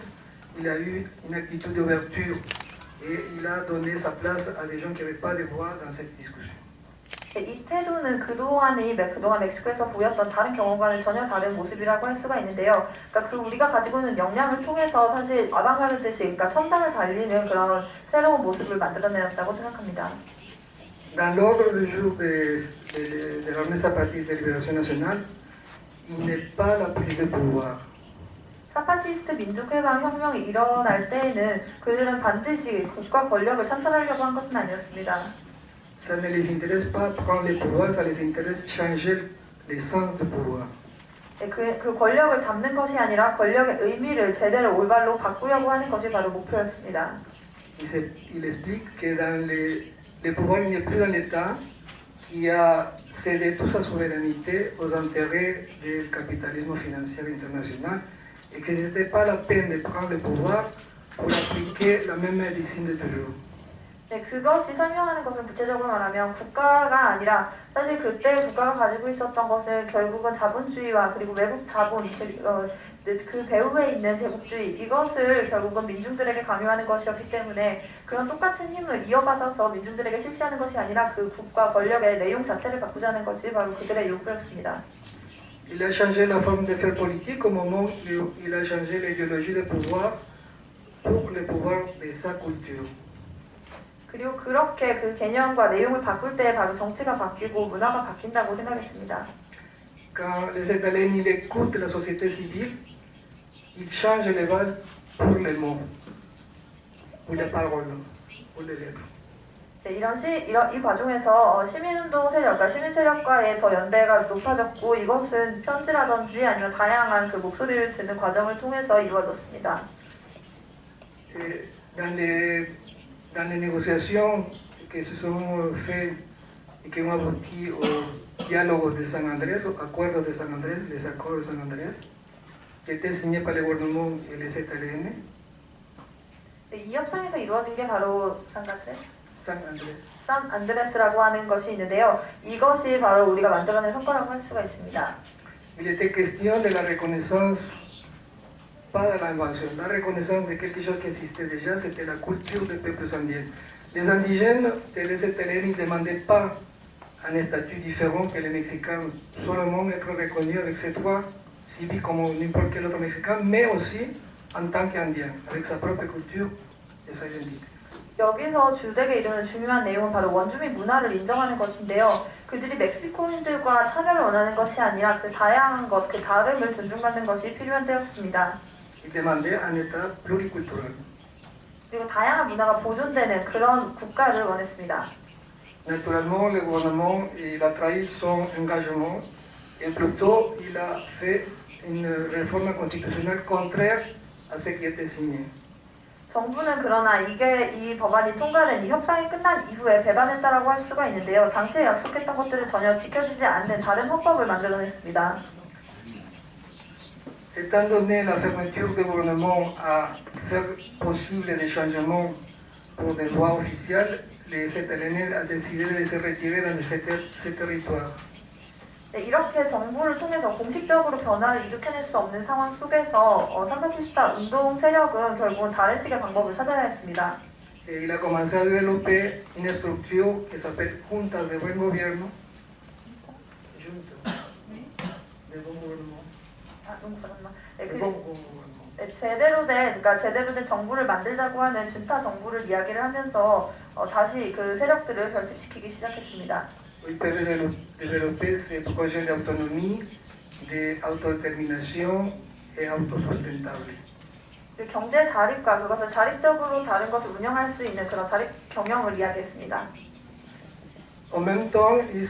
il a eu une attitude d'ouverture et il a donné sa place à des gens qui n'avaient pas de voix dans cette discussion. 네, 이 태도는 그동안 멕시코에서 보였던 다른 경험과는 전혀 다른 모습이라고 할 수가 있는데요. 그러니까 그 우리가 가지고 있는 역량을 통해서 사실 아방가르드식, 그러니까 첨단을 달리는 그런 새로운 모습을 만들어내었다고 생각합니다. Dans l'ordre du jour de l'armée zapatiste de libération nationale, il n'est pas la prise de pouvoir. 사파티스트 민족해방 혁명이 일어날 때에는 그들은 반드시 국가 권력을 찬탈하려고 한 것은 아니었습니다. Ça ne les intéresse pas prendre le pouvoir, ça les intéresse changer l'essence du pouvoir. 그 권력을 잡는 것이 아니라 권력의 의미를 제대로 올바로 바꾸려고 하는 것이 바로 목표였습니다. Il explique que dans le pouvoir, il n'y a plus dans l'État qui a cédé toute sa souveraineté aux intérêts du capitalisme financier international et que ce n'était pas la peine de prendre le pouvoir pour appliquer la même médecine de toujours. 네, 그것이 설명하는 것은 구체적으로 말하면 국가가 아니라 사실 그때 국가가 가지고 있었던 것은 결국은 자본주의와 그리고 외국 자본 그 배후에 있는 제국주의 이것을 결국은 민중들에게 강요하는 것이었기 때문에 그런 똑같은 힘을 이어받아서 민중들에게 실시하는 것이 아니라 그 국가 권력의 내용 자체를 바꾸자는 것이 바로 그들의 요구였습니다. Il a changé la forme de faire politique au moment où il a changé l'idéologie de pouvoir pour le pouvoir de sa culture. 그리고 그렇게 그 개념과 내용을 바꿀 때 바로 정치가 바뀌고 문화가 바뀐다고 생각했습니다. Quand les États-Unis écoutent la société civile, ils changent les bases pour les mots, pour les paroles, pour les lettres. 네, 이 과정에서 시민운동 세력과 시민 세력과의 더 연대가 높아졌고 이것은 편지라든지 아니면 다양한 그 목소리를 듣는 과정을 통해서 이루어졌습니다. Dans les négociations qui se sont faites et qui ont abouti au dialogue de San Andrés, au accord de San Andrés, les accords de San Andrés, qui étaient signés par le gouvernement et les États-Unis. 네, 이 협상에서 이루어진 게 바로 San Andrés. 산 안드레스라고 하는 것이 있는데요. 이것이 바로 우리가 만들어낸 성과라고 할 수가 있습니다. Il était question de la reconnaissance, pas de l'invention, la reconnaissance de quelque chose qui existait déjà, c'était la culture des peuples indiens. Les indigènes des États-Unis ne demandaient pas un statut différent que les Mexicains, seulement être reconnus avec ses droits civiques comme n'importe quel autre Mexicain, mais aussi en tant qu'Indien, avec sa propre culture et sa identité. 여기서 주택에 이르는 중요한 내용은 바로 원주민 문화를 인정하는 것인데요. 그들이 멕시코인들과 차별을 원하는 것이 아니라 그 다양한 것, 그 다름을 존중받는 것이 필요한 때였습니다. Ils demandaient un État pluriculturel. 그리고 다양한 문화가 보존되는 그런 국가를 원했습니다. Naturellement, le gouvernement il a trahi son engagement et plutôt il a fait une réforme constitutionnelle contraire à ce qui était signé. 정부는 그러나 이 법안이 통과된 이 협상이 끝난 이후에 배반했다라고 할 수가 있는데요. 당시에 약속했던 것들을 전혀 지켜지지 않는 다른 헌법을 만들어냈습니다. Étant donné la fermeture du gouvernement à faire possible des changements pour des lois officielles, les États-Unis ont décidé de se retirer de ce territoire. 네, 이렇게 정부를 통해서 공식적으로 변화를 이룩해낼 수 없는 상황 속에서 산파티스타 운동 세력은 결국은 다른 식의 방법을 찾아야 했습니다. Il a commencé à développer une structure qui s'appelle Junta de Buen Gobierno. Junta de Buen Gobierno. 아, 너무 그렇나? 네, De Buen Gobierno. 제대로 된 정부를 만들자고 하는 준타 정부를 이야기를 하면서 다시 그 세력들을 결집시키기 시작했습니다. Il peut développer ses projets d'autonomie, d'autodétermination et autosustentable. 그리고 경제 자립과 그것을 자립적으로 다른 것을 운영할 수 있는 그런 자립 경영을 이야기했습니다. En même temps, il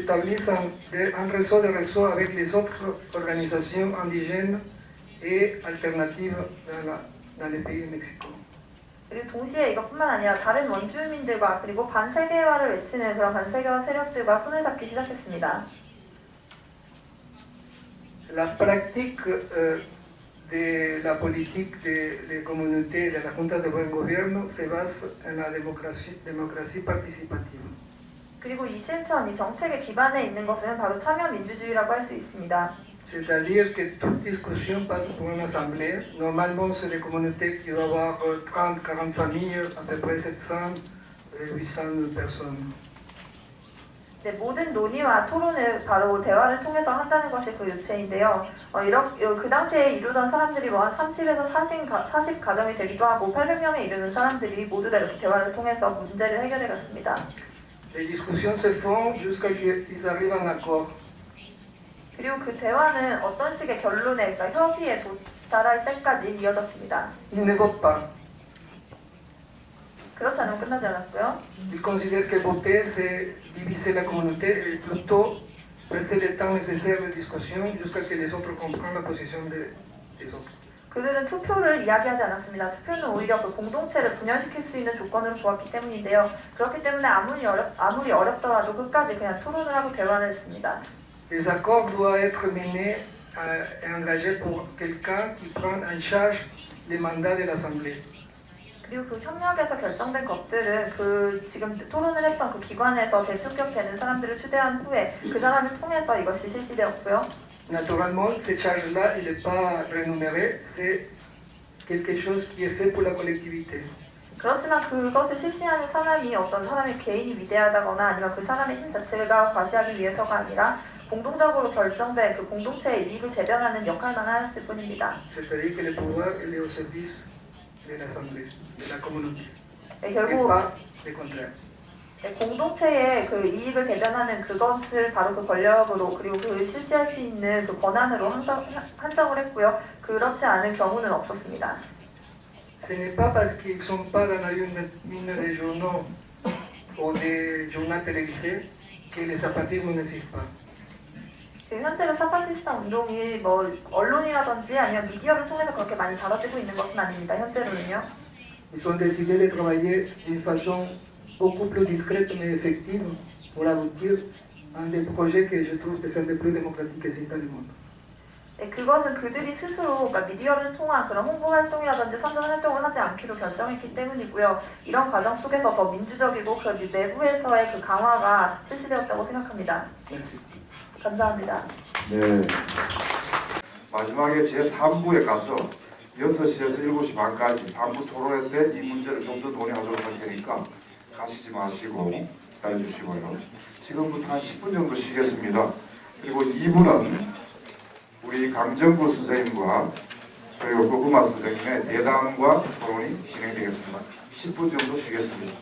établissent un réseau avec les autres organisations indigènes et alternatives dans le pays de Mexico. 그리고 동시에 이것뿐만 아니라 다른 원주민들과 그리고 반세계화를 외치는 그런 반세계화 세력들과 손을 잡기 시작했습니다. La pratique de la politique de communauté de la Junta de Buen Gobierno se basa en la démocratie participative. 그리고 이 실천, 이 정책의 기반에 있는 것은 바로 참여 민주주의라고 할 수 있습니다. C'est-à-dire que toute discussion passe pour une assemblée. Normalement, c'est des communautés qui doivent avoir 30, 40 familles, à peu près 700, 800 personnes. 네, 모든 논의와 토론을 바로 대화를 통해서 한다는 것이 그 유체인데요. 그 당시에 이루던 사람들이 뭐 한 30에서 40 가정이 되기도 하고 800명에 이르는 사람들이 모두 다 이렇게 대화를 통해서 문제를 해결해 갔습니다. Les discussions se font jusqu'à ce qu'ils arrivent à un accord. 그리고 그 대화는 어떤 식의 결론에, 그러니까 협의에 도달할 때까지 이어졌습니다. Ils ne votent pas. 그렇지 않으면 끝나지 않았고요. Ils considèrent que voter, c'est diviser la communauté et plutôt laisser le temps nécessaire de discussion jusqu'à ce que les autres comprennent la position des autres. 그들은 투표를 이야기하지 않았습니다. 투표는 오히려 그 공동체를 분열시킬 수 있는 조건으로 보았기 때문인데요. 그렇기 때문에 아무리 어렵더라도 끝까지 그냥 토론을 하고 대화를 했습니다. Les accords doivent être menés et engagés pour quelqu'un qui prend en charge les mandats de l'Assemblée. 그리고 그 협력에서 결정된 것들은 그 지금 토론을 했던 그 기관에서 대표격 되는 사람들을 추대한 후에 그 사람을 통해서 이것이 실시되었고요. Naturellement, cette charge-là, il n'est pas rémunéré, c'est quelque chose qui est fait pour la collectivité. 그렇지만 그것을 실시하는 사람이 어떤 사람의 개인이 위대하다거나 아니면 그 사람의 힘 자체가 과시하기 위해서가 아니라 공동적으로 결정된 그 공동체의 이익을 대변하는 역할만 하였을 뿐입니다. C'est-à-dire que le pouvoir il est au service de l'Assemblée, de la communauté. 네, Et 결국 pas le contraire. 공동체의 그 이익을 대변하는 그것을 바로 그 권력으로 그리고 그 실시할 수 있는 그 권한으로 한정을 했고요. 그렇지 않은 경우는 없었습니다. Ce n'est pas parce qu'ils ne sont pas dans une des journaux ou des journaux télévisés que le zapatisme n'existe pas. 지금 현재로 사파티스타 운동이 뭐 언론이라든지 아니면 미디어를 통해서 그렇게 많이 다뤄지고 있는 것은 아닙니다. 현재로는요. Ils ont décidé de travailler d'une façon beaucoup plus discrète mais effective pour aboutir à des projets que je trouve que sont les plus démocratiques que dans le monde. 네, 그것은 그들이 스스로 그러니까 미디어를 통한 그런 홍보 활동이라든지 선전 활동을 하지 않기로 결정했기 때문이고요. 이런 과정 속에서 더 민주적이고 그 내부에서의 그 강화가 실시되었다고 생각합니다. Merci. 감사합니다. 네. 마지막에 제3부에 가서 6시에서 7시 반까지 3부 토론회 때 이 문제를 좀 더 논의하도록 할 테니까 가시지 마시고 기다려주시고요. 지금부터 한 10분 정도 쉬겠습니다. 그리고 2부는 우리 강정구 선생님과 그리고 고구마 선생님의 대담과 토론이 진행되겠습니다. 10분 정도 쉬겠습니다.